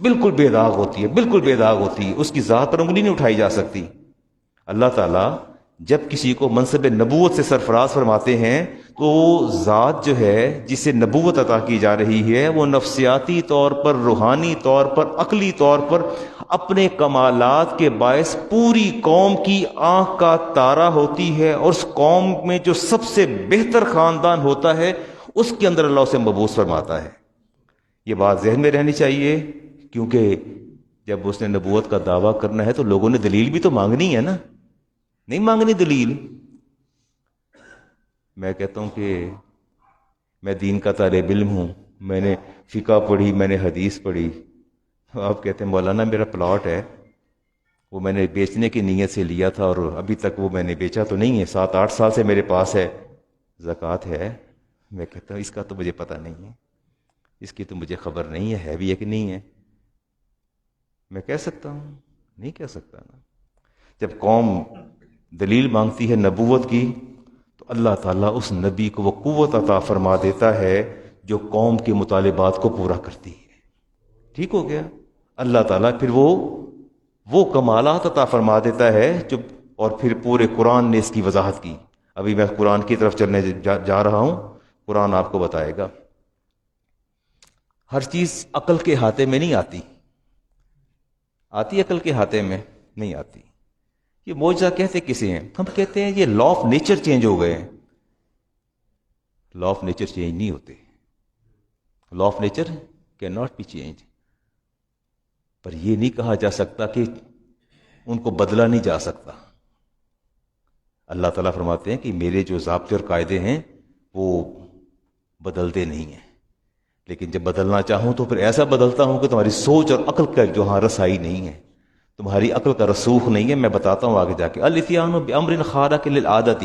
بالکل بے داغ ہوتی ہے، بالکل بے داغ ہوتی ہے، اس کی ذات پر انگلی نہیں اٹھائی جا سکتی۔ اللہ تعالیٰ جب کسی کو منصب نبوت سے سرفراز فرماتے ہیں تو ذات جو ہے جسے نبوت عطا کی جا رہی ہے وہ نفسیاتی طور پر، روحانی طور پر، عقلی طور پر اپنے کمالات کے باعث پوری قوم کی آنکھ کا تارا ہوتی ہے، اور اس قوم میں جو سب سے بہتر خاندان ہوتا ہے اس کے اندر اللہ اسے مبعوث فرماتا ہے۔ یہ بات ذہن میں رہنی چاہیے، کیونکہ جب اس نے نبوت کا دعویٰ کرنا ہے تو لوگوں نے دلیل بھی تو مانگنی ہے نا، نہیں مانگنی دلیل۔ میں کہتا ہوں کہ میں دین کا طالب علم ہوں، میں نے فقہ پڑھی، میں نے حدیث پڑھی، آپ کہتے ہیں مولانا میرا پلاٹ ہے، وہ میں نے بیچنے کی نیت سے لیا تھا اور ابھی تک وہ میں نے بیچا تو نہیں ہے، 7-8 سال سے میرے پاس ہے، زکوٰۃ ہے۔ میں کہتا ہوں اس کا تو مجھے پتہ نہیں ہے، اس کی تو مجھے خبر نہیں ہے بھی ہے کہ نہیں ہے۔ میں کہہ سکتا ہوں؟ نہیں کہہ سکتا نا۔ جب قوم دلیل مانگتی ہے نبوت کی تو اللہ تعالیٰ اس نبی کو وہ قوت عطا فرما دیتا ہے جو قوم کے مطالبات کو پورا کرتی ہے۔ ٹھیک ہو گیا؟ اللہ تعالیٰ پھر وہ کمالات عطا فرما دیتا ہے جو، اور پھر پورے قرآن نے اس کی وضاحت کی۔ ابھی میں قرآن کی طرف چلنے جا رہا ہوں، قرآن آپ کو بتائے گا۔ ہر چیز عقل کے ہاتھے میں نہیں آتی، آتی عقل کے ہاتھے میں نہیں آتی۔ یہ معجزہ کہتے کسے ہیں؟ ہم کہتے ہیں یہ لا آف نیچر چینج ہو گئے ہیں۔ لا آف نیچر چینج نہیں ہوتے، law of nature cannot be change. پر یہ نہیں کہا جا سکتا کہ ان کو بدلا نہیں جا سکتا۔ اللہ تعالیٰ فرماتے ہیں کہ میرے جو ضابطے اور قاعدے ہیں وہ بدلتے نہیں ہیں، لیکن جب بدلنا چاہوں تو پھر ایسا بدلتا ہوں کہ تمہاری سوچ اور عقل کا جو ہاں رسائی نہیں ہے، تمہاری عقل کا رسوخ نہیں ہے۔ میں بتاتا ہوں آگے جا کے، الاتیان بامر خارق للعادت،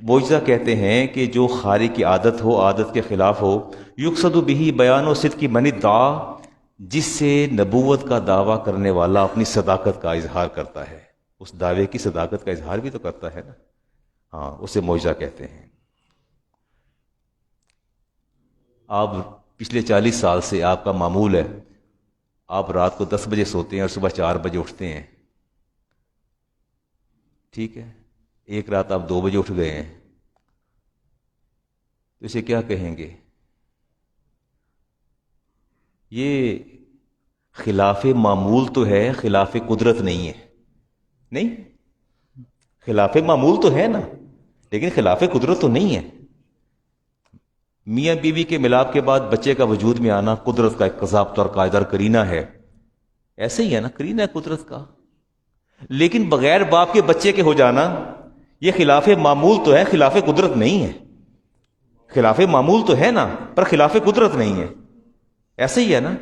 معجزہ کہتے ہیں کہ جو خارق کی عادت ہو، عادت کے خلاف ہو، یقصد بہ بیان و صدق من ادعا، جس سے نبوت کا دعویٰ کرنے والا اپنی صداقت کا اظہار کرتا ہے، اس دعوے کی صداقت کا اظہار بھی تو کرتا ہے نا، ہاں اسے معجزہ کہتے ہیں۔ آپ پچھلے 40 سال سے آپ کا معمول ہے، آپ رات کو 10 بجے سوتے ہیں اور صبح 4 بجے اٹھتے ہیں، ٹھیک ہے؟ ایک رات آپ 2 بجے اٹھ گئے ہیں تو اسے کیا کہیں گے؟ یہ خلاف معمول تو ہے، خلاف قدرت نہیں ہے۔ نہیں، خلاف معمول تو ہے نا، لیکن خلاف قدرت تو نہیں ہے۔ میاں بیوی کے ملاپ کے بعد بچے کا وجود میں آنا قدرت کا ایک ضابطہ اور قاعدہ اور کرینہ ہے، ایسے ہی ہے نا، کرینہ ہے قدرت کا۔ لیکن بغیر باپ کے بچے کے ہو جانا یہ خلاف معمول تو ہے، خلاف قدرت نہیں ہے۔ خلاف معمول تو ہے نا، پر خلاف قدرت نہیں ہے، ایسے ہی ہے نا۔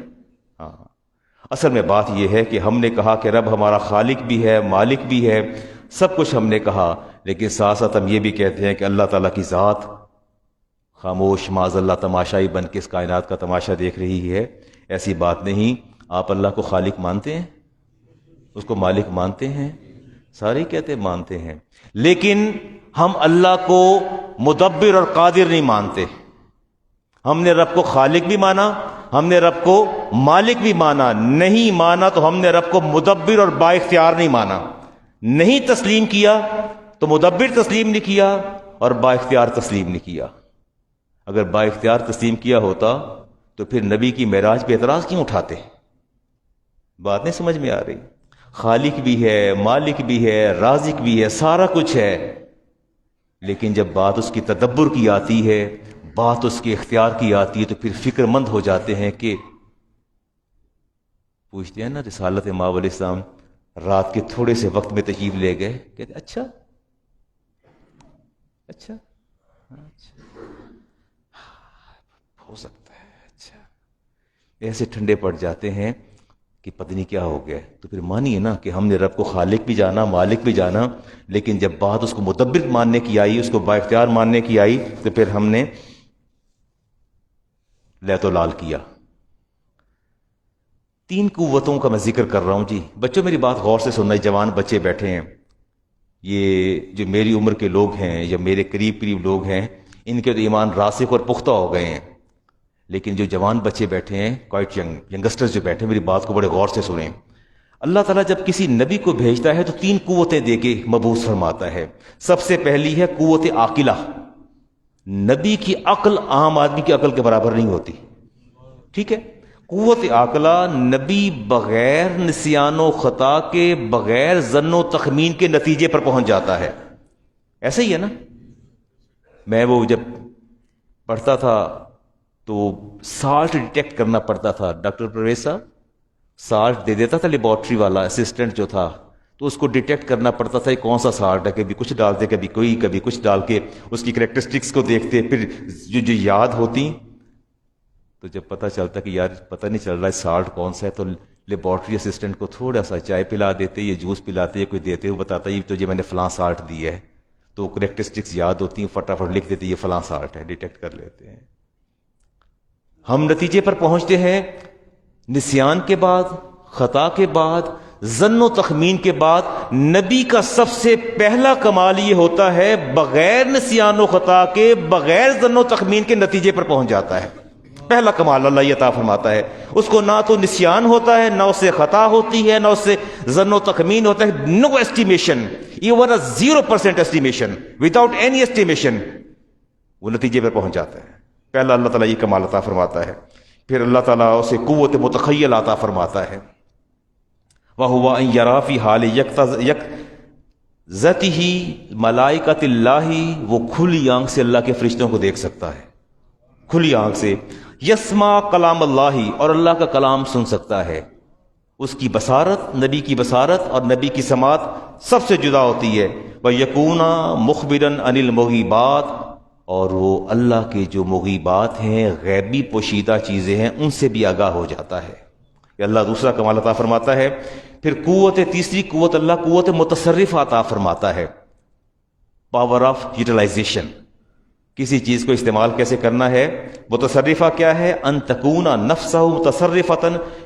ہاں، اصل میں بات یہ ہے کہ ہم نے کہا کہ رب ہمارا خالق بھی ہے، مالک بھی ہے، سب کچھ ہم نے کہا، لیکن ساتھ ساتھ ہم یہ بھی کہتے ہیں کہ اللہ تعالیٰ کی ذات خاموش معاذ اللہ تماشائی بن کے اس کائنات کا تماشا دیکھ رہی ہے۔ ایسی بات نہیں۔ آپ اللہ کو خالق مانتے ہیں، اس کو مالک مانتے ہیں، سارے کہتے ہیں مانتے ہیں، لیکن ہم اللہ کو مدبر اور قادر نہیں مانتے۔ ہم نے رب کو خالق بھی مانا، ہم نے رب کو مالک بھی مانا، نہیں مانا تو ہم نے رب کو مدبر اور با اختیار نہیں مانا۔ نہیں تسلیم کیا تو مدبر تسلیم نہیں کیا اور با اختیار تسلیم نہیں کیا۔ اگر با اختیار تسلیم کیا ہوتا تو پھر نبی کی معراج پہ اعتراض کیوں اٹھاتے؟ بات نہیں سمجھ میں آ رہی؟ خالق بھی ہے، مالک بھی ہے، رازق بھی ہے، سارا کچھ ہے، لیکن جب بات اس کی تدبر کی آتی ہے، بات اس کے اختیار کی آتی ہے تو پھر فکر مند ہو جاتے ہیں کہ پوچھتے ہیں نا رسالت ماں علیہ السلام رات کے تھوڑے سے وقت میں تشریف لے گئے، کہتے اچھا اچھا ہو سکتا ہے، اچھا ایسے ٹھنڈے پڑ جاتے ہیں کہ پتہ نہیں کیا ہو گیا۔ تو پھر مانیے نا کہ ہم نے رب کو خالق بھی جانا، مالک بھی جانا، لیکن جب بات اس کو مدبر ماننے کی آئی، اس کو با اختیار ماننے کی آئی، تو پھر ہم نے لیت و لال کیا۔ 3 قوتوں کا میں ذکر کر رہا ہوں جی، بچوں میری بات غور سے سننا، جوان بچے بیٹھے ہیں، یہ جو میری عمر کے لوگ ہیں یا میرے قریب لوگ ہیں، ان کے تو ایمان راسخ اور پختہ ہو گئے ہیں، لیکن جو جوان بچے بیٹھے ہیں، کوائٹ ینگسٹرز جو بیٹھے ہیں، میری بات کو بڑے غور سے سنیں. اللہ تعالیٰ جب کسی نبی کو بھیجتا ہے تو 3 قوتیں دے کے مبعوث فرماتا ہے. سب سے پہلی ہے قوت عاقلہ. نبی کی عقل عام آدمی کی عقل کے برابر نہیں ہوتی. ٹھیک ہے، قوت عاقلہ نبی بغیر نسیان و خطا کے، بغیر ظن و تخمین کے نتیجے پر پہنچ جاتا ہے. ایسا ہی ہے نا. میں وہ جب پڑھتا تھا تو سالٹ ڈیٹیکٹ کرنا پڑتا تھا. ڈاکٹر پرویز صاحب سالٹ دے دیتا تھا، لیبارٹری والا اسسٹنٹ جو تھا، تو اس کو ڈیٹیکٹ کرنا پڑتا تھا یہ کون سا سالٹ ہے. کبھی کچھ ڈال دے، کبھی کچھ ڈال کے اس کی کریکٹرسٹکس کو دیکھتے، پھر جو یاد ہوتی. تو جب پتہ چلتا کہ یار پتہ نہیں چل رہا ہے سالٹ کون سا ہے، تو لیبارٹری اسسٹنٹ کو تھوڑا سا چائے پلا دیتے، یہ جوس پلاتے، کوئی دیتے، وہ بتاتا یہ تو میں نے فلاں سالٹ دی ہے. تو کریکٹرسٹکس یاد ہوتی ہیں، فٹافٹ لکھ دیتے یہ فلاں سالٹ ہے، ڈیٹیکٹ کر لیتے ہیں. ہم نتیجے پر پہنچتے ہیں نسیان کے بعد، خطا کے بعد، ظن و تخمین کے بعد. نبی کا سب سے پہلا کمال یہ ہوتا ہے بغیر نسیان و خطا کے، بغیر ظن و تخمین کے نتیجے پر پہنچ جاتا ہے. پہلا کمال اللہ یہ عطا فرماتا ہے. اس کو نہ تو نسیان ہوتا ہے، نہ اس سے خطا ہوتی ہے، نہ اس سے ظن و تخمین ہوتا ہے. No estimation, even 0% estimation, without any estimation وہ نتیجے پر پہنچ جاتا ہے. پہلا اللہ تعالیٰ یہ کمال عطا فرماتا ہے. پھر اللہ تعالیٰ اسے قوت متخیل عطا فرماتا ہے. وَهُوَ أَن يَرَى فِي حَالِ يَقْظَتِهِ مَلَائِكَةِ اللَّهِ، وہ کھلی آنکھ سے اللہ کے فرشتوں کو دیکھ سکتا ہے، کھلی آنکھ سے. یسمع کلام اللہ، اور اللہ کا کلام سن سکتا ہے. اس کی بصارت، نبی کی بصارت اور نبی کی سماعت سب سے جدا ہوتی ہے. وَيَكُونَ مُخْبِرًا عَنِ الْمُغِيبَاتِ، اور وہ اللہ کے جو مغیبات ہیں، غیبی پوشیدہ چیزیں ہیں، ان سے بھی آگاہ ہو جاتا ہے. کہ اللہ دوسرا کمال عطا فرماتا ہے. پھر تیسری قوت اللہ قوت متصرف عطا فرماتا ہے. پاور آف یوٹیلائزیشن، کسی چیز کو استعمال کیسے کرنا ہے. متصرفہ کیا ہے؟ ان تکون نفسہ متصرفۃ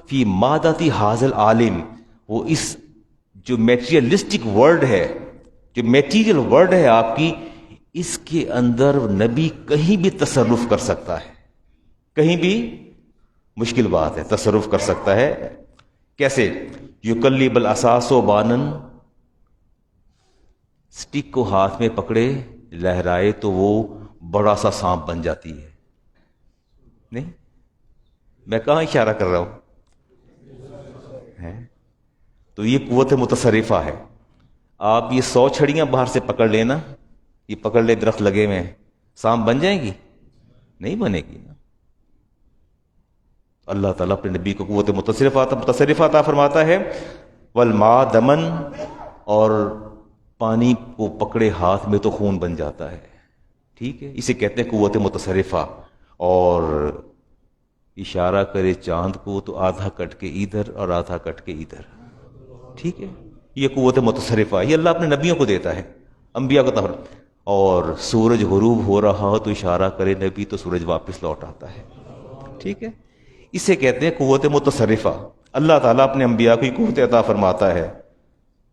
فی مادۃ ھذا العالم، وہ اس جو میٹیریلسٹک ورلڈ ہے، جو میٹیریل ورلڈ ہے آپ کی، اس کے اندر نبی کہیں بھی تصرف کر سکتا ہے. کہیں بھی مشکل بات ہے، تصرف کر سکتا ہے. کیسے؟ یقلب الاساس و بانن، سٹک کو ہاتھ میں پکڑے لہرائے تو وہ بڑا سا سانپ بن جاتی ہے. نہیں، میں کہاں اشارہ کر رہا ہوں؟ تو یہ قوت متصرفہ ہے. آپ یہ 100 چھڑیاں باہر سے پکڑ لینا، یہ پکڑ لے درخت لگے میں، سانپ بن جائیں گی؟ نہیں بنے گی نا. اللہ تعالیٰ اپنے نبی کو قوت متصرف عطا فرماتا ہے. والماء دمن، اور پانی کو پکڑے ہاتھ میں تو خون بن جاتا ہے. ٹھیک ہے، اسے کہتے ہیں قوت متصرفہ. اور اشارہ کرے چاند کو تو آدھا کٹ کے ادھر اور آدھا کٹ کے ادھر. ٹھیک ہے، یہ قوت متصرفہ یہ اللہ اپنے نبیوں کو دیتا ہے، انبیاء کو طور. اور سورج غروب ہو رہا ہو تو اشارہ کرے نبی تو سورج واپس لوٹ آتا ہے. ٹھیک ہے، اسے کہتے ہیں قوت متصرفہ. اللہ تعالیٰ اپنے انبیاء کو قوت عطا فرماتا ہے،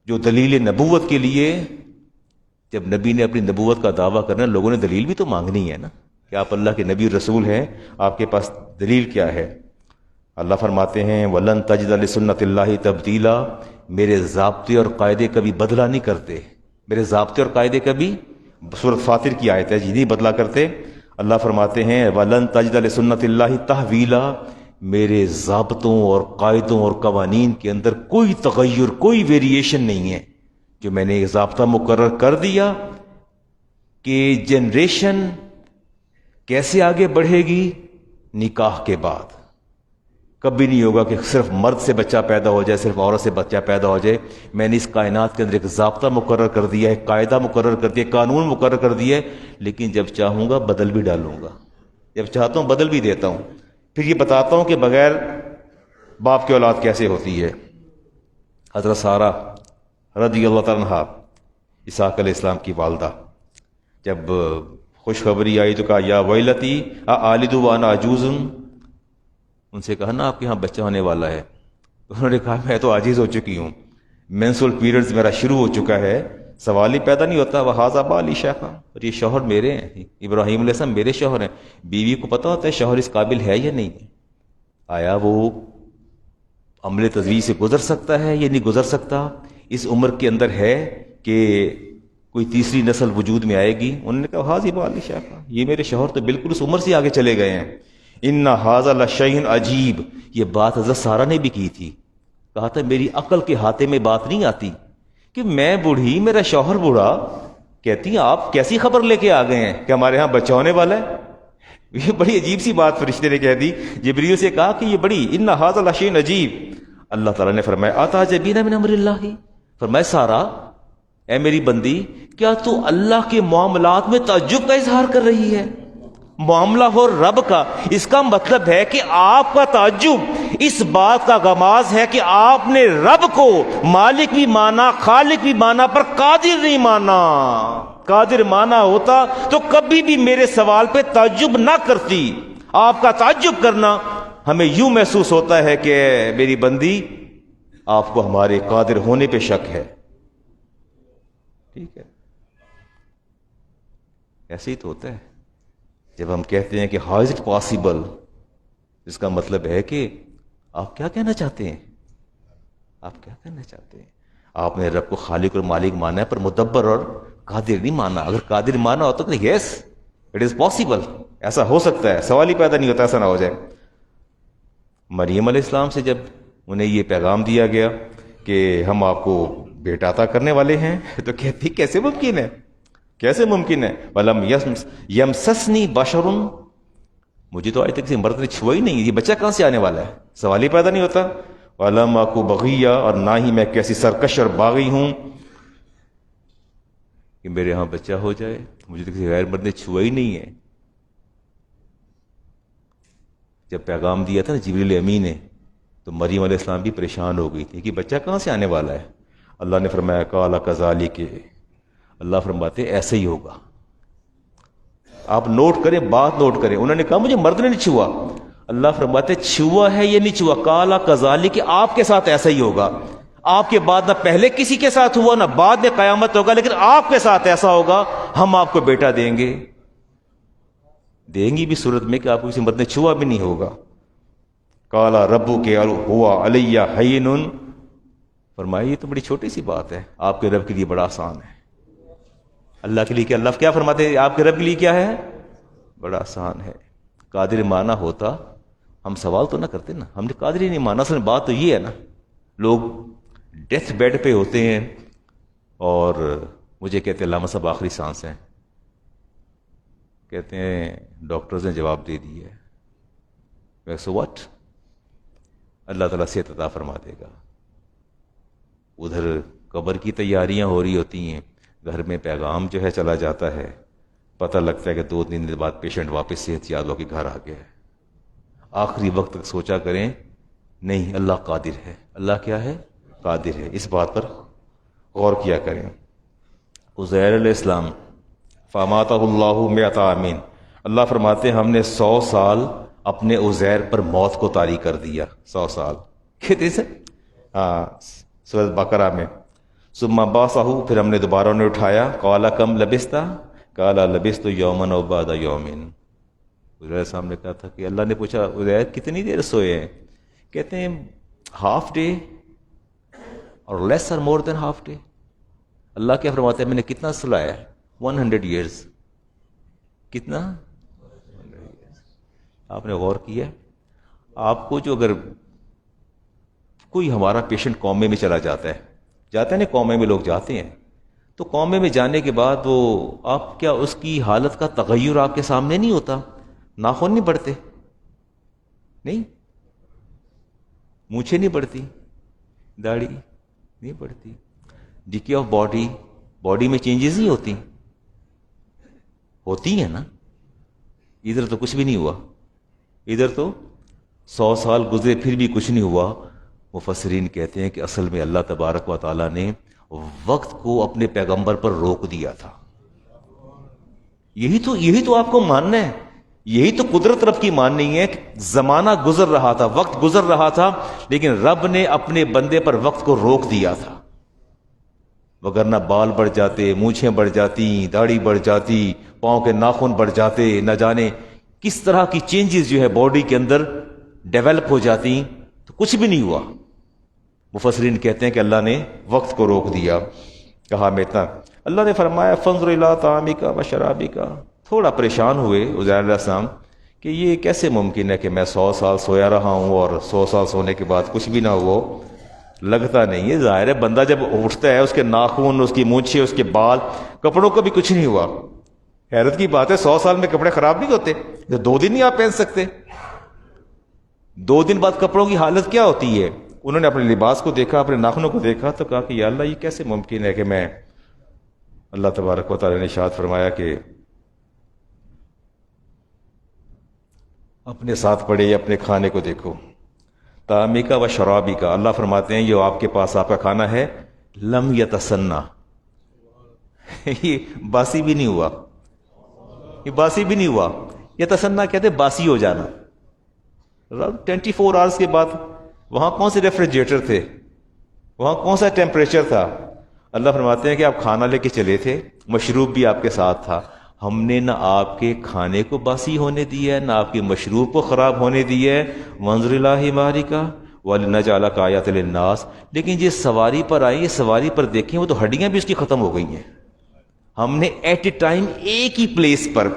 جو دلیل نبوت کے لیے جب نبی نے اپنی نبوت کا دعویٰ کرنا، لوگوں نے دلیل بھی تو مانگنی ہے نا، کہ آپ اللہ کے نبی رسول ہیں، آپ کے پاس دلیل کیا ہے. اللہ فرماتے ہیں وَلَن تَجِدَ لِسُنَّتِ اللَّهِ تَبْدِيلًا، میرے ضابطے اور قاعدے کبھی بدلا نہیں کرتے. میرے ضابطے اور قاعدے کبھی، سورۃ فاطر کی آیت ہے جی، نہیں بدلا کرتے. اللہ فرماتے ہیں وَلَن تَجِدَ لِسُنَّتِ اللَّهِ تَحْوِيلًا، میرے ضابطوں اور قاعدوں اور قوانین کے اندر کوئی تغیر، کوئی ویریشن نہیں ہے. جو میں نے ایک ضابطہ مقرر کر دیا کہ جنریشن کیسے آگے بڑھے گی نکاح کے بعد، کبھی نہیں ہوگا کہ صرف مرد سے بچہ پیدا ہو جائے، صرف عورت سے بچہ پیدا ہو جائے. میں نے اس کائنات کے اندر ایک ضابطہ مقرر کر دیا ہے، قاعدہ مقرر کر دیا، قانون مقرر کر دیا ہے، لیکن جب چاہوں گا بدل بھی ڈالوں گا، جب چاہتا ہوں بدل بھی دیتا ہوں. پھر یہ بتاتا ہوں کہ بغیر باپ کی اولاد کیسے ہوتی ہے. حضرت سارہ رضی اللہ تعالیٰ عنہا، اسحاق علیہ السلام کی والدہ، جب خوشخبری آئی تو کہا یا ویلتی آلد وانا عجوز، ان سے کہا نا آپ کے یہاں بچہ ہونے والا ہے. انہوں نے کہا میں تو عاجز ہو چکی ہوں، مینسول پیریڈز میرا شروع ہو چکا ہے، سوال ہی پیدا نہیں ہوتا وہذا بالی شیخا، اور یہ شوہر میرے ہیں، ابراہیم علیہ السلام میرے شوہر ہیں۔ بیوی کو پتہ ہوتا ہے شوہر اس قابل ہے یا نہیں ہے، آیا وہ عمل تزویج سے گزر سکتا ہے یا نہیں گزر سکتا، اس عمر کے اندر ہے کہ کوئی تیسری نسل وجود میں آئے گی۔ انہوں نے کہا حاضی بالی شیخا، یہ میرے شوہر تو بالکل اس عمر سے آگے چلے گئے ہیں۔ ان ھذا لشیء عجیب، یہ بات حضرت سارہ نے بھی کی تھی، کہا تھا میری عقل کے ہاتھے میں بات نہیں آتی کہ میں بوڑھی میرا شوہر بوڑھا، کہتی ہیں آپ کیسی خبر لے کے آ گئے ہیں کہ ہمارے ہاں بچہ ہونے والا ہے۔ یہ بڑی عجیب سی بات فرشتے نے کہہ دی، جبریل سے کہا کہ یہ بڑی ان ھذا لشیء عجیب۔ اللہ تعالیٰ نے فرمایا اتعجبین من امر اللہ، فرمایا سارہ اے میری بندی کیا تو اللہ کے معاملات میں تعجب کا اظہار کر رہی ہے؟ معاملہ ہو رب کا، اس کا مطلب ہے کہ آپ کا تعجب اس بات کا غماز ہے کہ آپ نے رب کو مالک بھی مانا، خالق بھی مانا، پر قادر نہیں مانا۔ قادر مانا ہوتا تو کبھی بھی میرے سوال پہ تعجب نہ کرتی۔ آپ کا تعجب کرنا ہمیں یوں محسوس ہوتا ہے کہ میری بندی آپ کو ہمارے قادر ہونے پہ شک ہے، ٹھیک ہے، ایسے ہی تو ہوتا ہے جب ہم کہتے ہیں کہ ہاؤ از اٹ پاسبل، اس کا مطلب ہے کہ آپ کیا کہنا چاہتے ہیں، آپ کیا کہنا چاہتے ہیں؟ آپ نے رب کو خالق اور مالک مانا ہے پر مدبر اور قادر نہیں مانا۔ اگر قادر مانا ہوتا تو یس اٹ از پاسبل، ایسا ہو سکتا ہے، سوال ہی پیدا نہیں ہوتا ایسا نہ ہو جائے۔ مریم علیہ السلام سے جب انہیں یہ پیغام دیا گیا کہ ہم آپ کو بیٹا عطا کرنے والے ہیں تو کہتی کیسے ممکن ہے، کیسے ممکن ہے؟ وَلَمْ يَمْسَسْنِي بَشَرٌ، مجھے تو آج تک کسی مرد نے چھوا ہی نہیں، یہ بچہ کہاں سے آنے والا ہے، سوال ہی پیدا نہیں ہوتا۔ وَلَمْ أَكُ بَغِيًّا، اور نہ ہی میں کیسی سرکش اور باغی ہوں کہ میرے ہاں بچہ ہو جائے، مجھے تو کسی غیر مرد نے چھوا ہی نہیں ہے۔ جب پیغام دیا تھا نا جبریل امین نے تو مریم علیہ السلام بھی پریشان ہو گئی تھی کہ بچہ کہاں سے آنے والا ہے۔ اللہ نے فرمایا قال کذالک، اللہ فرماتے ایسے ہی ہوگا۔ آپ نوٹ کریں، بات نوٹ کریں، انہوں نے کہا مجھے مرد نے نہیں چھوا، اللہ فرماتے چھوا ہے یا نہیں چھوا، قال کذالک، آپ کے ساتھ ایسا ہی ہوگا۔ آپ کے بعد نہ پہلے کسی کے ساتھ ہوا نہ بعد میں قیامت ہوگا، لیکن آپ کے ساتھ ایسا ہوگا، ہم آپ کو بیٹا دیں گے، دیں گی بھی صورت میں کہ آپ کو کسی مرد نے چھوا بھی نہیں ہوگا۔ قال ربک ہوا علی ہین، فرمایا یہ تو بڑی چھوٹی سی بات ہے، آپ کے رب کے لیے بڑا آسان ہے۔ اللہ کے لیے کیا، اللہ کیا فرماتے ہیں آپ کے رب کے لیے کیا ہے؟ بڑا آسان ہے۔ قادر مانا ہوتا ہم سوال تو نہ کرتے نا، ہم نے قادر ہی نہیں مانا۔ اصل بات تو یہ ہے نا، لوگ ڈیتھ بیڈ پہ ہوتے ہیں اور مجھے کہتے ہیں علامہ صاحب آخری سانس ہیں، کہتے ہیں ڈاکٹرز نے جواب دے دی ہے، سو واٹ، اللہ تعالیٰ صحت عطا فرما دے گا۔ ادھر قبر کی تیاریاں ہو رہی ہوتی ہیں، گھر میں پیغام جو ہے چلا جاتا ہے، پتہ لگتا ہے کہ 2-3 دن بعد پیشنٹ واپس صحت یاب ہو کے گھر آ گیا ہے۔ آخری وقت تک سوچا کریں نہیں اللہ قادر ہے، اللہ کیا ہے؟ قادر ہے، اس بات پر غور کیا کریں۔ عزیر علیہ السلام فاماتہ اللہ 100 عام، اللہ فرماتے ہیں ہم نے 100 سال اپنے عزیر پر موت کو طاری کر دیا، 100 سال کہتے سے سورۃ بقرہ میں۔ ثم بعثہ، پھر ہم نے دوبارہ انہیں اٹھایا، قال کم لبثت، قال لبثت یوما او بعض یوم۔ عزیر صاحب نے کہا تھا کہ اللہ نے پوچھا عزیر کتنی دیر سوئے ہیں؟ کہتے ہیں ہاف ڈے اور لیس اور مور دین ہاف ڈے۔ اللہ کیا فرماتا ہے میں نے کتنا سلایا ہے؟ 100 ایئرز۔ کتنا؟ آپ نے غور کیا؟ آپ کو جو اگر کوئی ہمارا پیشنٹ کومے میں چلا جاتا ہے، جاتے ہیں نا کومے میں لوگ جاتے ہیں، تو کومے میں جانے کے بعد وہ آپ کیا اس کی حالت کا تغیر آپ کے سامنے نہیں ہوتا؟ ناخن نہیں بڑھتے، نہیں، مونچھیں نہیں بڑھتی، داڑھی نہیں بڑھتی، ڈیکے آف باڈی، باڈی میں چینجز نہیں ہوتی ہیں نا۔ ادھر تو کچھ بھی نہیں ہوا، ادھر تو 100 سال گزرے پھر بھی کچھ نہیں ہوا۔ مفسرین کہتے ہیں کہ اصل میں اللہ تبارک و تعالیٰ نے وقت کو اپنے پیغمبر پر روک دیا تھا۔ یہی تو آپ کو ماننا ہے، یہی تو قدرت رب کی ماننی ہے کہ زمانہ گزر رہا تھا، وقت گزر رہا تھا، لیکن رب نے اپنے بندے پر وقت کو روک دیا تھا۔ وگرنہ بال بڑھ جاتے، مونچھیں بڑھ جاتی، داڑھی بڑھ جاتی، پاؤں کے ناخن بڑھ جاتے، نہ جانے کس طرح کی چینجز جو ہے باڈی کے اندر ڈیولپ ہو جاتی، تو کچھ بھی نہیں ہوا۔ مفسرین کہتے ہیں کہ اللہ نے وقت کو روک دیا، کہا میں اتنا، اللہ نے فرمایا فانظر الی طعامک و شرابک، تھوڑا پریشان ہوئے عزیر علیہ السلام کہ یہ کیسے ممکن ہے کہ میں 100 سال سویا رہا ہوں اور 100 سال سونے کے بعد کچھ بھی نہ ہوا۔ لگتا نہیں ہے، ظاہر ہے بندہ جب اٹھتا ہے اس کے ناخن، اس کی مونچھیں، اس کے بال، کپڑوں کو بھی کچھ نہیں ہوا۔ حیرت کی بات ہے 100 سال میں کپڑے خراب نہیں ہوتے، 2 دن نہیں آپ پہن سکتے، 2 دن بعد کپڑوں کی حالت کیا ہوتی ہے؟ انہوں نے اپنے لباس کو دیکھا، اپنے ناخنوں کو دیکھا تو کہا کہ یا اللہ یہ کیسے ممکن ہے کہ میں، اللہ تبارک و تعالی نے ارشاد فرمایا کہ اپنے ساتھ پڑے، اپنے کھانے کو دیکھو، طعامک و شرابک، اللہ فرماتے ہیں یہ آپ کے پاس آپ کا کھانا ہے، لم یتسنہ، یہ باسی بھی نہیں ہوا، یہ باسی بھی نہیں ہوا، یتسنہ کہتے ہیں باسی ہو جانا۔ 24 آورز کے بعد وہاں کون سے ریفریجریٹر تھے، وہاں کون سا ٹیمپریچر تھا؟ اللہ فرماتے ہیں کہ آپ کھانا لے کے چلے تھے، مشروب بھی آپ کے ساتھ تھا، ہم نے نہ آپ کے کھانے کو باسی ہونے دیا ہے، نہ آپ کے مشروب کو خراب ہونے دیا ہے۔ وانظر الی حمارک ولنجعلک آیۃ للناس، لیکن یہ سواری پر آئی، یہ سواری پر دیکھیں وہ تو ہڈیاں بھی اس کی ختم ہو گئی ہیں۔ ہم نے ایٹ اے ٹائم ایک ہی پلیس پر،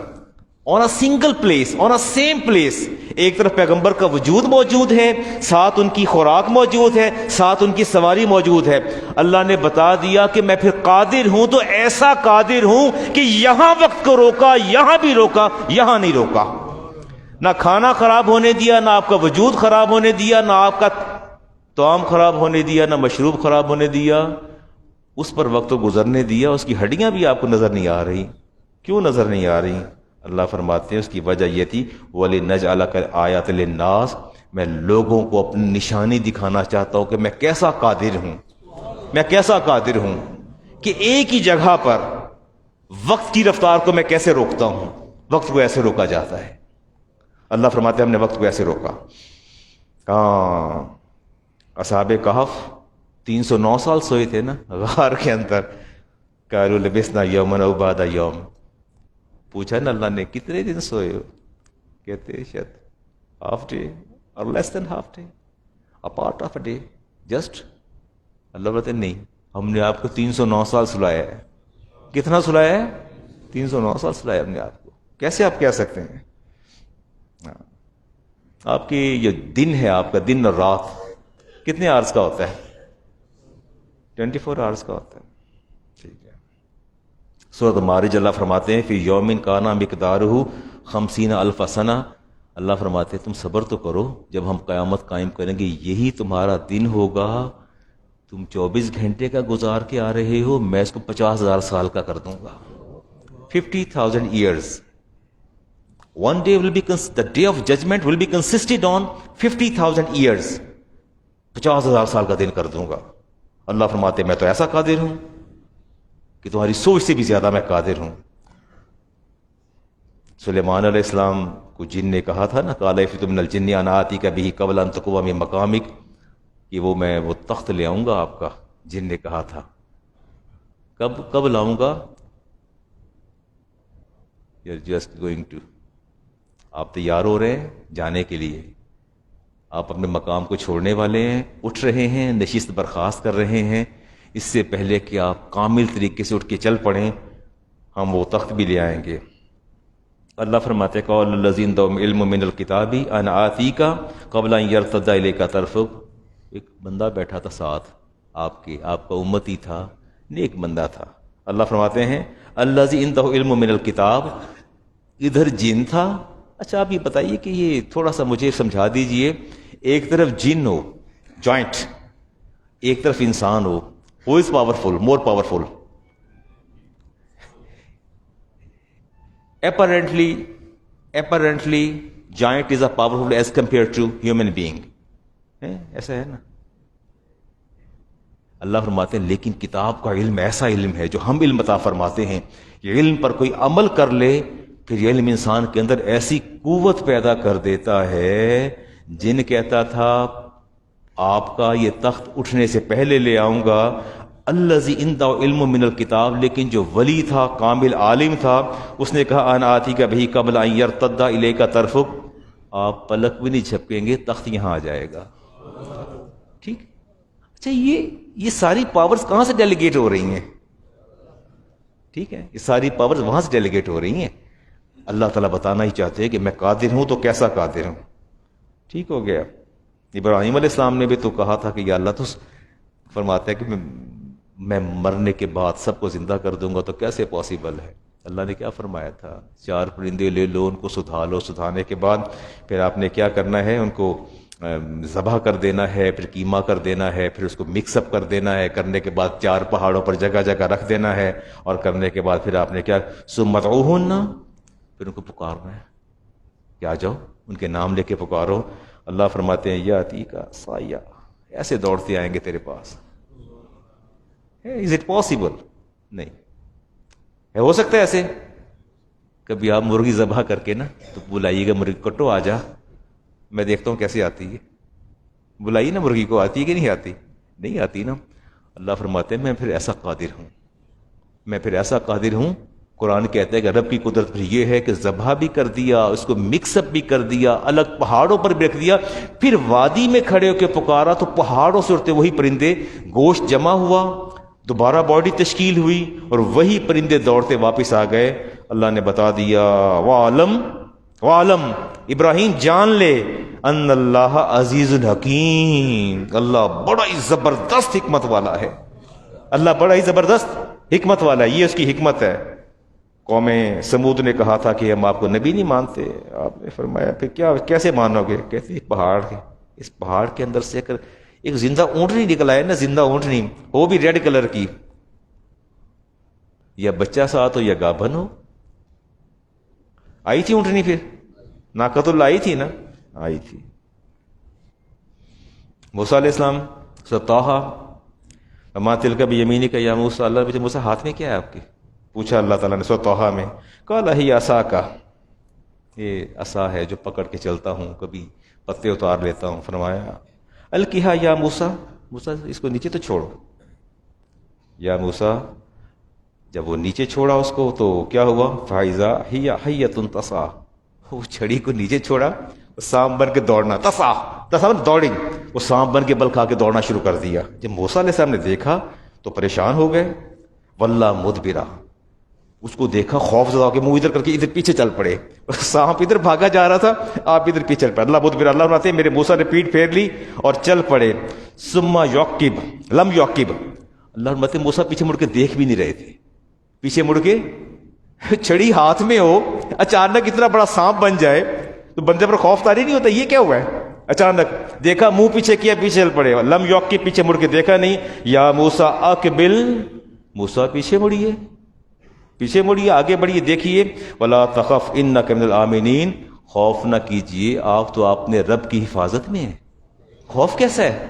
on a single place, on a same place, ایک طرف پیغمبر کا وجود موجود ہے، ساتھ ان کی خوراک موجود ہے، ساتھ ان کی سواری موجود ہے۔ اللہ نے بتا دیا کہ میں پھر قادر ہوں، تو ایسا قادر ہوں کہ یہاں وقت کو روکا، یہاں بھی روکا، یہاں نہیں روکا، نہ کھانا خراب ہونے دیا، نہ آپ کا وجود خراب ہونے دیا، نہ آپ کا طعام خراب ہونے دیا، نہ مشروب خراب ہونے دیا، اس پر وقت کو گزرنے دیا۔ اس کی ہڈیاں بھی آپ کو نظر نہیں آ رہی، کیوں نظر نہیں آ رہی؟ اللہ فرماتے ہیں اس کی وجہ یہ تھی وَلِنَجْعَلَكَ آیَاتٍ لِلنَّاسِ، میں لوگوں کو اپنی نشانی دکھانا چاہتا ہوں کہ میں کیسا قادر ہوں، میں کیسا قادر ہوں کہ ایک ہی جگہ پر وقت کی رفتار کو میں کیسے روکتا ہوں، وقت کو ایسے روکا جاتا ہے۔ اللہ فرماتے ہیں ہم نے وقت کو ایسے روکا۔ اصحاب کہف 309 سال سوئے تھے نا غار کے اندر، قالوا لبثنا یوما او بعض یوم، پوچھا نا اللہ نے کتنے دن سوئے ہو؟ کہتے شاید ہاف ڈے اور less than half day, a part of a day just. اللہ بولتے نہیں، ہم نے آپ کو 309 سال سلایا ہے۔ کتنا سلایا ہے؟ 309 سال سلایا ہم نے آپ کو۔ کیسے آپ کہہ سکتے ہیں؟ آپ کی یہ دن ہے، آپ کا دن اور رات کتنے آورز کا ہوتا ہے؟ 24 آورز کا ہوتا ہے۔ ٹھیک ہے۔ سورۃ معارج اللہ فرماتے ہیں فی یوم کان مقدارہ 50,000 سنہ، اللہ فرماتے ہیں تم صبر تو کرو، جب ہم قیامت قائم کریں گے یہی تمہارا دن ہوگا، تم 24 گھنٹے کا گزار کے آ رہے ہو، میں اس کو 50,000 سال کا کر دوں گا۔ 50,000 years. One day will be, the day of judgment will be consisted on 50,000 years. 50,000 سال کا دن کر دوں گا۔ اللہ فرماتے ہیں میں تو ایسا قادر ہوں کہ تمہاری سوچ سے بھی زیادہ میں قادر ہوں۔ سلیمان علیہ السلام کو جن نے کہا تھا نا قال عفریت من الجن انا آتیک بہ قبل ان تقوم من مقامک، کہ وہ تخت لے آؤں گا آپ کا، جن نے کہا تھا۔ کب لاؤں گا؟ You are just going to, آپ تیار ہو رہے ہیں جانے کے لیے، آپ اپنے مقام کو چھوڑنے والے ہیں، اٹھ رہے ہیں، نشست برخاست کر رہے ہیں، اس سے پہلے کہ آپ کامل طریقے سے اٹھ کے چل پڑیں ہم وہ تخت بھی لے آئیں گے۔ اللہ فرماتے قال الذین عندهم علم من الکتاب انا آتیک قبل ان یرتد الیک طرفک، ایک بندہ بیٹھا تھا ساتھ آپ کا امتی تھا، نیک بندہ تھا۔ اللہ فرماتے ہیں الذی عنده علم من الکتاب، ادھر جن تھا۔ اچھا آپ یہ بتائیے کہ یہ تھوڑا سا مجھے سمجھا دیجئے، ایک طرف جن ہو جوائنٹ، ایک طرف انسان ہو، who is powerful, more powerful? Apparently giant is a powerful as compared to human being. ایسا ہے نا؟ اللہ فرماتے ہیں لیکن کتاب کا علم ایسا علم ہے جو ہم علم عطا فرماتے ہیں، یہ علم پر کوئی عمل کر لے پھر یہ علم انسان کے اندر ایسی قوت پیدا کر دیتا ہے۔ جن کہتا تھا آپ کا یہ تخت اٹھنے سے پہلے لے آؤں گا، الذی عنده علم من الکتاب، لیکن جو ولی تھا، کامل عالم تھا، اس نے کہا انا آتی کا بہی قبل ان یرتد الیک طرفک، آپ پلک بھی نہیں جھپکیں گے، تخت یہاں آ جائے گا. ٹھیک. اچھا یہ ساری پاورز کہاں سے ڈیلیگیٹ ہو رہی ہیں؟ ٹھیک ہے، یہ ساری پاورز وہاں سے ڈیلیگیٹ ہو رہی ہیں. اللہ تعالیٰ بتانا ہی چاہتے ہیں کہ میں قادر ہوں تو کیسا قادر ہوں. ٹھیک ہو گیا. ابراہیم علیہ السلام نے بھی تو کہا تھا کہ یا اللہ، تو فرماتا ہے کہ میں مرنے کے بعد سب کو زندہ کر دوں گا، تو کیسے پاسبل ہے؟ اللہ نے کیا فرمایا تھا؟ 4 پرندے لے لو، ان کو سدھا لو، سدھانے کے بعد پھر آپ نے کیا کرنا ہے؟ ان کو ذبح کر دینا ہے، پھر قیمہ کر دینا ہے، پھر اس کو مکس اپ کر دینا ہے، کرنے کے بعد 4 پہاڑوں پر جگہ جگہ رکھ دینا ہے، اور کرنے کے بعد پھر آپ نے کیا؟ ثم ادعوہن، پھر ان کو پکارنا ہے کہ آ جاؤ، ان کے نام لے کے پکارو. اللہ فرماتے ہیں یاتی کا سایہ، ایسے دوڑتے آئیں گے تیرے پاس. Is it possible? نہیں ہے. ہو سکتا ہے ایسے؟ کبھی آپ مرغی ذبح کر کے نا تو بلائیے گا، مرغی کٹو آ جا، میں دیکھتا ہوں کیسے آتی ہے. بلائیے نا مرغی کو، آتی ہے کہ نہیں آتی؟ نہیں آتی نا. اللہ فرماتے ہیں میں پھر ایسا قادر ہوں، میں پھر ایسا قادر ہوں. قرآن کہتا ہے کہ رب کی قدرت پھر یہ ہے کہ ذبح بھی کر دیا، اس کو مکس اپ بھی کر دیا، الگ پہاڑوں پر بھی رکھ دیا، پھر وادی میں کھڑے ہو کے پکارا تو پہاڑوں سے اڑتے وہی پرندے، گوشت جمع ہوا، دوبارہ باڈی تشکیل ہوئی، اور وہی پرندے دوڑتے واپس آ گئے. اللہ نے بتا دیا وَعَلَمْ ابراہیم جان لے ان اللہ عزیز الحکیم، اللہ بڑا ہی زبردست حکمت والا ہے. اللہ بڑا ہی زبردست حکمت والا ہے. یہ اس کی حکمت ہے. قوم سمود نے کہا تھا کہ ہم آپ کو نبی نہیں مانتے. آپ نے فرمایا پھر کیا، کیسے مانو گے؟ کہتے ایک پہاڑ ہے، اس پہاڑ کے اندر سے ایک زندہ اونٹنی نکل آئے نا، زندہ اونٹنی، وہ بھی ریڈ کلر کی، یا بچہ ساتھ ہو یا گابھن ہو. آئی تھی اونٹنی، پھر ناقۃ اللہ آئی تھی نا، آئی تھی. موسیٰ علیہ السلام طٰہٰ وما تلک بیمینک یا موسیٰ، اللہ نے موسیٰ ہاتھ میں کیا ہے آپ کے؟ پوچھا اللہ تعالیٰ نے سورۃ طٰہٰ میں. قال ہی عصاک، یہ عصا ہے جو پکڑ کے چلتا ہوں، کبھی پتے اتار لیتا ہوں. فرمایا القیہا یا موسیٰ، موسیٰ اس کو نیچے تو چھوڑو. یا موسیٰ، جب وہ نیچے چھوڑا اس کو تو کیا ہوا؟ فَإِذَا هِيَ حَيَّةٌ تَسْعَىٰ، وہ چھڑی کو نیچے چھوڑا، سانپ بن کے دوڑنا. تسعیٰ دوڑنگ، وہ سانپ بن کے بل کھا کے دوڑنا شروع کر دیا. جب موسیٰ علیہ السلام نے دیکھا تو پریشان ہو گئے. واللہ مدبرا، اس کو دیکھا خوف زدہ ہو کے منہ ادھر کر کے ادھر پیچھے چل پڑے. سانپ ادھر بھاگا جا رہا تھا، آپ ادھر پیچھے چل پڑے. اللہ مدبرا، اللہ بناتے ہیں میرے موسیٰ نے پیٹ پھیر لی اور چل پڑے. ثم یعقب لم یعقب، اللہ بناتے ہیں موسیٰ پیچھے مڑ کے دیکھ بھی نہیں رہے تھے. پیچھے مڑ کے چھڑی ہاتھ میں ہو، اچانک اتنا بڑا سانپ بن جائے تو بندے پر خوف طاری نہیں ہوتا؟ یہ کیا ہوا ہے؟ اچانک دیکھا، منہ پیچھے کیا، پیچھے چل پڑے. لم یعقب، پیچھے مڑ کے دیکھا نہیں. یا موسیٰ اقبل، موسیٰ پیچھے مڑیے، پیچھے مڑیے، آگے بڑھیے، دیکھیے. ولا تخف انک من الآمنین، خوف نہ کیجیے، آپ تو اپنے رب کی حفاظت میں ہیں. خوف کیسا ہے؟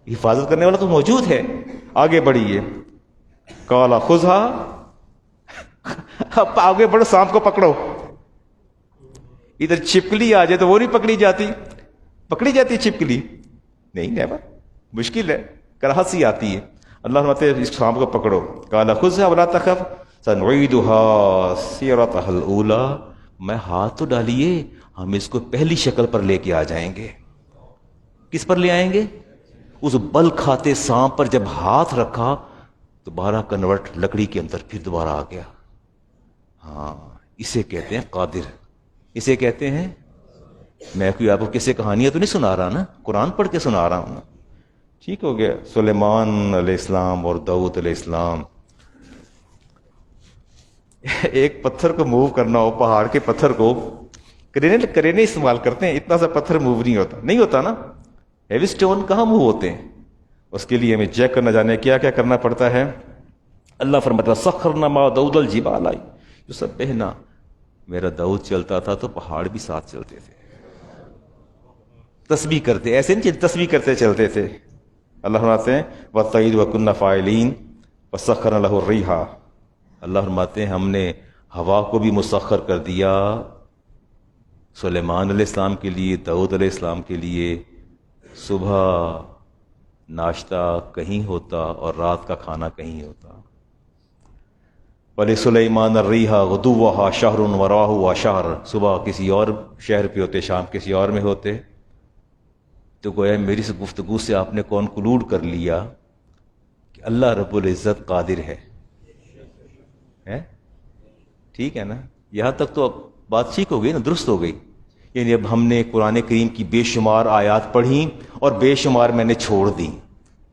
حفاظت کرنے والا تو موجود ہے. آگے بڑھیے. قال خذھا، اب آگے بڑھو، سانپ کو پکڑو. ادھر چھپکلی آ جائے تو وہ نہیں پکڑی جاتی؟ پکڑی جاتی چھپکلی؟ نہیں، نیور، مشکل ہے، کراہت سی آتی ہے. اللہ فرماتے ہیں اس سانپ کو پکڑو. قال خذھا ولا تخف سنعیدھا سیرتھا الاولی، میں ہاتھ تو ڈالیے، ہم اس کو پہلی شکل پر لے کے آ جائیں گے. کس پر لے آئیں گے؟ اس بل کھاتے سانپ پر جب ہاتھ رکھا دوبارہ کنورٹ لکڑی کے اندر پھر دوبارہ آ گیا. ہاں، اسے کہتے ہیں قادر، اسے کہتے ہیں. میں کوئی آپ کو کسی کہانیاں تو نہیں سنا رہا نا، قرآن پڑھ کے سنا رہا ہوں نا. ٹھیک ہو گیا. سلیمان علیہ السلام اور داؤد علیہ السلام، ایک پتھر کو موو کرنا ہو، پہاڑ کے پتھر کو، کرینے استعمال کرتے ہیں، اتنا سا پتھر موو نہیں ہوتا نا. ہیوی سٹون کہاں موو ہوتے ہیں؟ اس کے لیے ہمیں چیک کرنا جانے کیا کیا کرنا پڑتا ہے. اللہ فرماتا سخرنا مع داؤد الجبال یسبحنا، میرا داؤد چلتا تھا تو پہاڑ بھی ساتھ چلتے تھے، تسبیح کرتے، ایسے نہیں تسبیح کرتے چلتے تھے. اللہ فرماتے ہیں وَالطَّيْرَ وَكُنَّا فَاعِلِينَ وَسَخَّرْنَا لَهُ الرِّيحَ، اللہ فرماتے ہیں ہم نے ہوا کو بھی مسخر کر دیا سلیمان علیہ السلام کے لیے، داؤد علیہ السلام کے لیے. صبح ناشتہ کہیں ہوتا اور رات کا کھانا کہیں ہوتا. وَلِسُلَيْمَانَ الرِّيحَ غُدُوُّهَا شَهْرٌ وَرَوَاحُهَا شَهْرٌ. صبح کسی اور شہر پہ ہوتے، شام کسی اور میں ہوتے. تو گویا میری اس گفتگو سے آپ نے کنکلوڈ کر لیا کہ اللہ رب العزت قادر ہے. ٹھیک ہے نا؟ یہاں تک تو اب بات ٹھیک ہو گئی نا، درست ہو گئی. یعنی اب ہم نے قرآن کریم کی بے شمار آیات پڑھی اور بے شمار میں نے چھوڑ دی،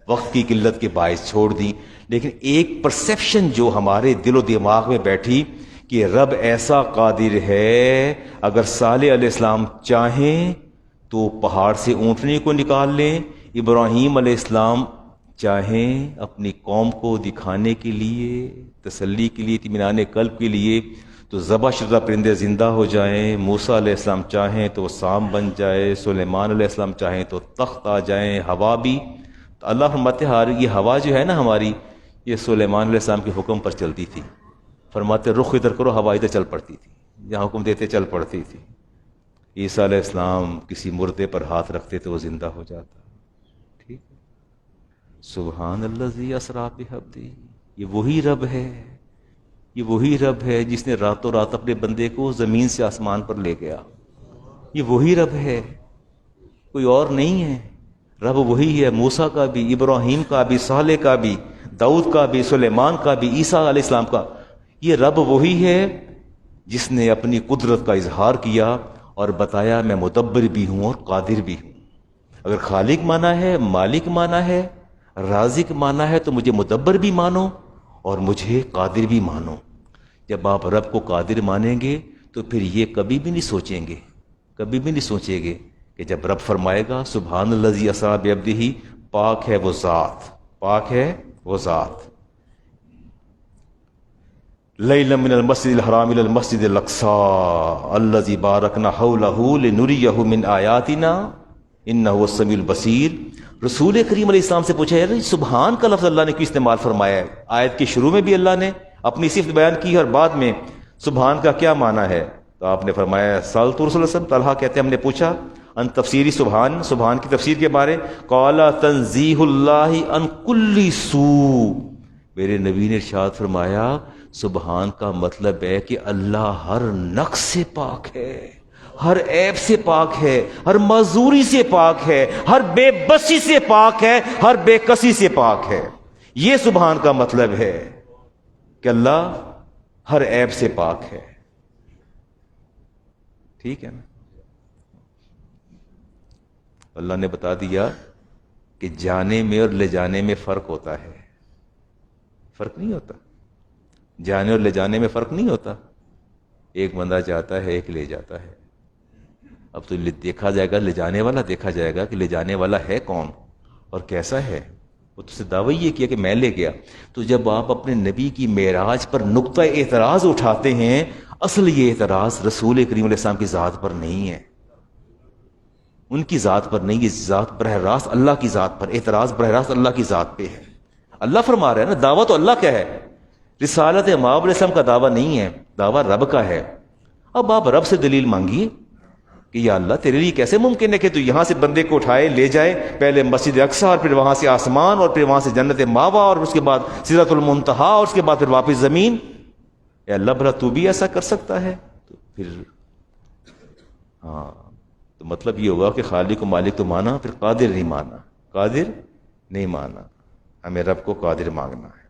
وقت کی قلت کے باعث چھوڑ دی. لیکن ایک پرسیپشن جو ہمارے دل و دماغ میں بیٹھی کہ رب ایسا قادر ہے، اگر صالح علیہ السلام چاہیں تو پہاڑ سے اونٹنے کو نکال لیں، ابراہیم علیہ السلام چاہیں اپنی قوم کو دکھانے کے لیے، تسلی کے لیے، اطمینان قلب کے لیے تو ذبح شدہ پرندے زندہ ہو جائیں، موسیٰ علیہ السلام چاہیں تو وہ سام بن جائے، سلیمان علیہ السلام چاہیں تو تخت آ جائیں، ہوا بھی. تو اللہ فرماتے ہیں یہ ہوا جو ہے نا ہماری، یہ سلیمان علیہ السلام کے حکم پر چلتی تھی. فرماتے رخ ادھر کرو، ہوا ادھر چل پڑتی تھی، جہاں حکم دیتے چل پڑتی تھی. عیسیٰ علیہ السلام کسی مردے پر ہاتھ رکھتے تو وہ زندہ ہو جاتا. ٹھیک ہے. سبحان الذی اسریٰ بعبدہ. یہ وہی رب ہے، یہ وہی رب ہے جس نے راتوں رات اپنے بندے کو زمین سے آسمان پر لے گیا. یہ وہی رب ہے، کوئی اور نہیں ہے. رب وہی ہے، موسیٰ کا بھی، ابراہیم کا بھی، صالح کا بھی، داؤد کا بھی، سلیمان کا بھی، عیسیٰ علیہ السلام کا. یہ رب وہی ہے جس نے اپنی قدرت کا اظہار کیا اور بتایا میں مدبر بھی ہوں اور قادر بھی ہوں. اگر خالق مانا ہے، مالک مانا ہے، رازق مانا ہے تو مجھے مدبر بھی مانو اور مجھے قادر بھی مانو. جب آپ رب کو قادر مانیں گے تو پھر یہ کبھی بھی نہیں سوچیں گے، کبھی بھی نہیں سوچیں گے کہ جب رب فرمائے گا سبحان الذی اسریٰ بعبدہ، پاک ہے وہ ذات، پاک ہے وہ ذات. لیلا من المسجد الحرام الى المسجد الاقصى الذي باركنا حوله لنريه من آیاتنا انه هو السمیع البصیر. رسول کریم علیہ السلام سے پوچھا یار سبحان کا لفظ اللہ نے کیوں استعمال فرمایا ہے؟ آیت کے شروع میں بھی اللہ نے اپنی صفت بیان کی اور بعد میں سبحان کا کیا معنی ہے؟ تو آپ نے فرمایا سألت رسول اللہ صلی اللہ علیہ وسلم. طلحہ کہتے ہیں ہم نے پوچھا ان تفسیری سبحان، سبحان کی تفسیر کے بارے. قال تنزیہ اللہ عن کل سوء. میرے نبی نے ارشاد فرمایا سبحان کا مطلب ہے کہ اللہ ہر نقص سے پاک ہے، ہر عیب سے پاک ہے، ہر معذوری سے پاک ہے، ہر بے بسی سے پاک ہے، ہر بے کسی سے پاک ہے. یہ سبحان کا مطلب ہے کہ اللہ ہر عیب سے پاک ہے. ٹھیک ہے نا؟ اللہ نے بتا دیا کہ جانے میں اور لے جانے میں فرق ہوتا ہے. فرق نہیں ہوتا، جانے اور لے جانے میں فرق نہیں ہوتا. ایک بندہ جاتا ہے، ایک لے جاتا ہے. اب تو دیکھا جائے گا، لے جانے والا دیکھا جائے گا کہ لے جانے والا ہے کون اور کیسا ہے. وہ تو سے دعویٰ یہ کیا کہ میں لے گیا. تو جب آپ اپنے نبی کی معراج پر نقطہ اعتراض اٹھاتے ہیں، اصل یہ اعتراض رسول کریم علیہ السلام کی ذات پر نہیں ہے، ان کی ذات پر نہیں. یہ ذات براہ راست اللہ کی ذات پر، اعتراض براہ راست اللہ کی ذات پہ ہے. اللہ فرما رہا ہے نا، دعویٰ تو اللہ کا ہے، رسالت امام علیہ السلام کا دعویٰ نہیں ہے، دعویٰ رب کا ہے. اب آپ رب سے دلیل مانگیے کہ یا اللہ تیرے لیے کیسے ممکن ہے کہ تو یہاں سے بندے کو اٹھائے لے جائے، پہلے مسجد اقصیٰ اور پھر وہاں سے آسمان اور پھر وہاں سے جنت ماوا اور اس کے بعد سدرۃ المنتہا اور اس کے بعد پھر واپس زمین. اے اللہ بھلا تو بھی ایسا کر سکتا ہے؟ تو پھر تو مطلب یہ ہوگا کہ خالق و مالک تو مانا، پھر قادر نہیں مانا، قادر نہیں مانا. ہمیں رب کو قادر مانگنا ہے.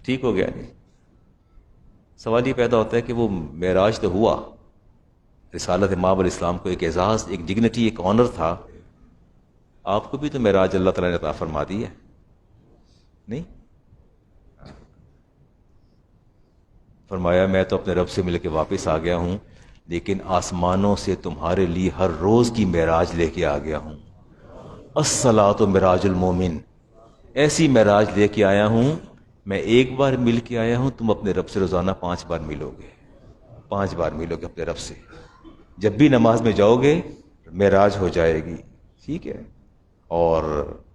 ٹھیک ہو گیا نہیں؟ سوال یہ پیدا ہوتا ہے کہ وہ معراج تو ہوا، رسالت امام علیہ السلام کو ایک اعزاز، ایک ڈگنیٹی، ایک آنر تھا. آپ کو بھی تو معراج اللہ تعالیٰ نے عطا فرما دی ہے نہیں؟ فرمایا میں تو اپنے رب سے مل کے واپس آ گیا ہوں، لیکن آسمانوں سے تمہارے لیے ہر روز کی معراج لے کے آ گیا ہوں. الصلاۃ معراج المومن. ایسی معراج لے کے آیا ہوں، میں ایک بار مل کے آیا ہوں، تم اپنے رب سے روزانہ 5 بار ملو گے، 5 بار ملو گے اپنے رب سے. جب بھی نماز میں جاؤ گے معراج ہو جائے گی. ٹھیک ہے؟ اور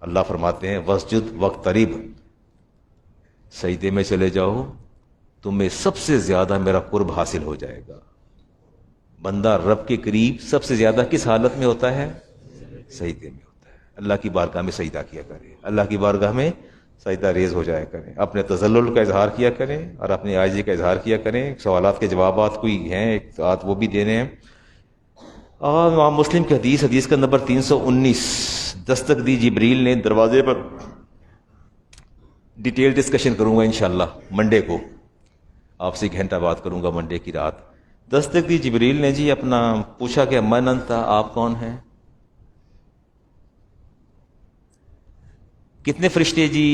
اللہ فرماتے ہیں وسجد واقترب، سجدے میں چلے جاؤ، تمہیں سب سے زیادہ میرا قرب حاصل ہو جائے گا. بندہ رب کے قریب سب سے زیادہ کس حالت میں ہوتا ہے؟ سجدے میں ہوتا ہے. اللہ کی بارگاہ میں سجدہ کیا کریں، اللہ کی بارگاہ میں سجدہ ریز ہو جایا کریں، اپنے تذلل کا اظہار کیا کریں اور اپنی عاجزی کا اظہار کیا کریں. سوالات کے جوابات کوئی ہیں ساتھ وہ بھی دینے ہیں. اور امام مسلم کی حدیث کا نمبر 319. دستک دی جبریل نے دروازے پر. ڈیٹیل ڈسکشن کروں گا انشاءاللہ منڈے کو، آپ سے 1 گھنٹہ بات کروں گا منڈے کی رات. دستک دی جبریل نے جی اپنا پوچھا کہ من انت، آپ کون ہیں؟ کتنے فرشتے جی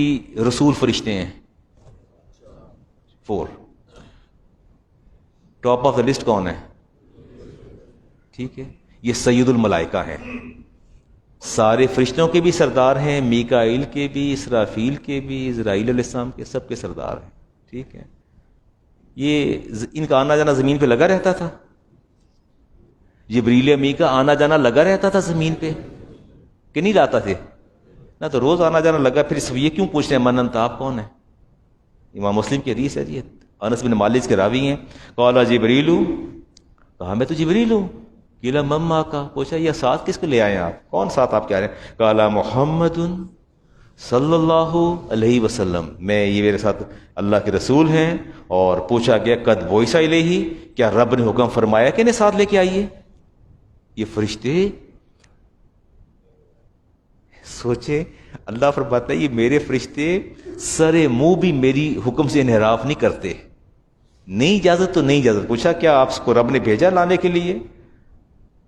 رسول فرشتے ہیں؟ 4. ٹاپ آف دا لسٹ کون ہے؟ ٹھیک ہے، یہ سید الملائکہ ہیں، سارے فرشتوں کے بھی سردار ہیں، میکائیل کے بھی، اسرافیل کے بھی، اسرائیل علیہ السلام کے، سب کے سردار ہیں. ٹھیک ہے، یہ ان کا آنا جانا زمین پہ لگا رہتا تھا. جبریل امی کا آنا جانا لگا رہتا تھا زمین پہ کہ نہیں لاتا تھے؟ نہ تو روز آنا جانا لگا. پھر یہ کیوں پوچھ رہے ہیں من انت، آپ کون ہیں؟ امام مسلم کی حدیث ہے جی، انس بن مالک کے راوی ہیں. قال جبریل، کہا میں تو جبریل ہوں. قیل مما کا، پوچھا یہ ساتھ کس کو لے آئے ہیں آپ؟ کون ساتھ آپ کیا رہے ہیں؟ قال محمد صلی اللہ علیہ وسلم، میں یہ میرے ساتھ اللہ کے رسول ہیں. اور پوچھا گیا قد بعث الیہ، کیا رب نے حکم فرمایا کہ انہیں ساتھ لے کے آئیے؟ یہ فرشتے سوچے، اللہ فرماتا ہے یہ میرے فرشتے سرے منہ بھی میری حکم سے انحراف نہیں کرتے. نہیں اجازت تو نہیں اجازت. پوچھا کیا آپ کو رب نے بھیجا لانے کے لیے؟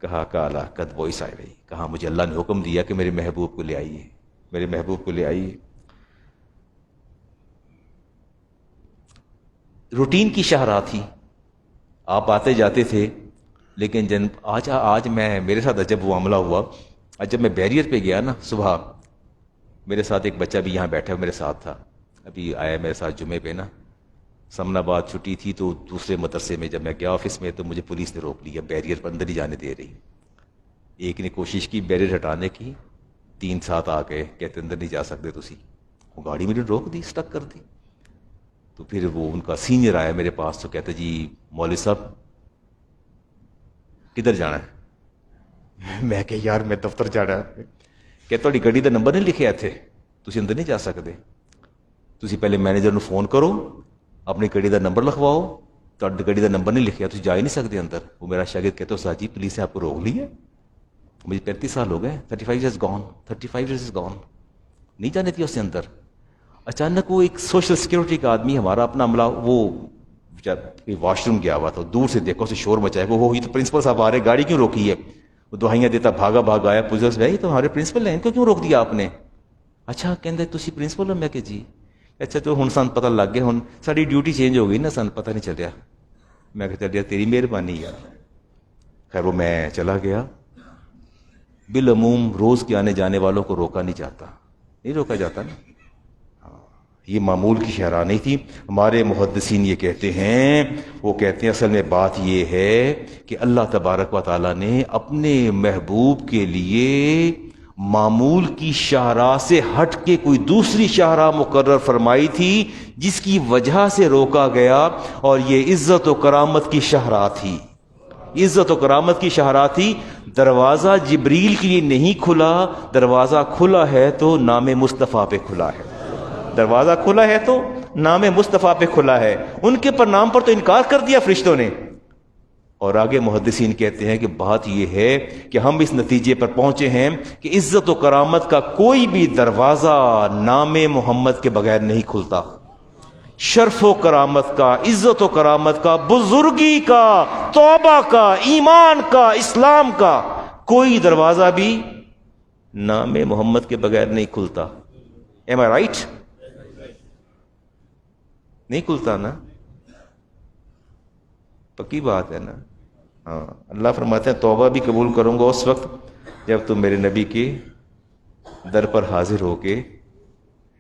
کہا کالا قد بعث الیہ، کہا مجھے اللہ نے حکم دیا کہ میرے محبوب کو لے آئیے، میرے محبوب کو لے آئیے. روٹین کی شاہراہ تھی، آپ آتے جاتے تھے. لیکن آج میں میرے ساتھ عجب معاملہ ہوا. جب میں بیریئر پہ گیا نا صبح، میرے ساتھ ایک بچہ بھی یہاں بیٹھا میرے ساتھ تھا، ابھی آیا میرے ساتھ جمعے پہ نا. سمن آباد چھٹی تھی تو دوسرے مدرسے میں جب میں گیا آفس میں تو مجھے پولیس نے روک لیا، بیریئر پر اندر ہی جانے دے رہی. ایک نے کوشش کی بیریئر ہٹانے کی، 3 ساتھ آ گئے، کہتے اندر نہیں جا سکتے تسی. وہ گاڑی میری روک دی، سٹک کر دی. تو پھر وہ ان کا سینئر آیا میرے پاس تو کہتا جی مولوی صاحب کدھر جانا ہے؟ میں کہ یار میں دفتر جانا ہے. کہ تھوڑی گاڑی دا نمبر نہیں لکھے تھے، تسی اندر نہیں جا سکتے. تسی پہلے مینیجر نو فون کرو، اپنی گاڑی دا نمبر لکھواؤ. تھوڑی گاڑی دا نمبر نہیں لکھیا تسی جا ہی نہیں سکتے اندر. وہ میرا شاگرد کہتا استاد جی پولیس نے آپ کو روک لی ہے. مجھے 35 سال ہو گئے، 35 ایئرز گون، 35 ایئرز گون، نہیں جانے دیا اس سے اندر. اچانک وہ ایک سوشل سیکورٹی کا آدمی ہمارا اپنا عملہ، وہ واش روم گیا ہوا تھا، دور سے دیکھو اسے شور مچایا. وہ یہ تو پرنسپل صاحب آ رہے، گاڑی کیوں روکی ہے؟ وہ دعائیاں دیتا بھاگا بھاگا آیا. پولیس بھائی تو ہمارے پرنسپل ہیں، ان کو کیوں روک دیا آپ نے؟ اچھا کہتے تسی پرنسپل ہو؟ میں کہ جی. اچھا تو ہن سن پتہ لگ گیا، ہن ساری ڈیوٹی چینج ہو گئی نا، سن پتہ نہیں چلیا. میں کہ چلیا تیری مہربانی یار. خیر وہ میں چلا گیا. بالعموم روز کے آنے جانے والوں کو روکا نہیں جاتا، نہیں روکا جاتا نا. یہ معمول کی شرح نہیں تھی. ہمارے محدثین یہ کہتے ہیں، وہ کہتے ہیں اصل میں بات یہ ہے کہ اللہ تبارک و تعالیٰ نے اپنے محبوب کے لیے معمول کی شاہراہ سے ہٹ کے کوئی دوسری شاہراہ مقرر فرمائی تھی جس کی وجہ سے روکا گیا، اور یہ عزت و کرامت کی شاہراہ تھی. عزت و کرامت کی شاہراہ تھی. دروازہ جبریل کے لیے نہیں کھلا، دروازہ کھلا ہے تو نام مصطفیٰ پہ کھلا ہے. دروازہ کھلا ہے تو نام مصطفیٰ پہ کھلا ہے. ان کے پر نام پر تو انکار کر دیا فرشتوں نے. اور آگے محدثین کہتے ہیں کہ بات یہ ہے کہ ہم اس نتیجے پر پہنچے ہیں کہ عزت و کرامت کا کوئی بھی دروازہ نام محمد کے بغیر نہیں کھلتا. شرف و کرامت کا، عزت و کرامت کا، بزرگی کا، توبہ کا، ایمان کا، اسلام کا کوئی دروازہ بھی نام محمد کے بغیر نہیں کھلتا. Am I right؟ نہیں کھلتا نا، پکی بات ہے نا. ہاں اللہ فرماتے ہیں توبہ بھی قبول کروں گا اس وقت جب تم میرے نبی کے در پر حاضر ہو کے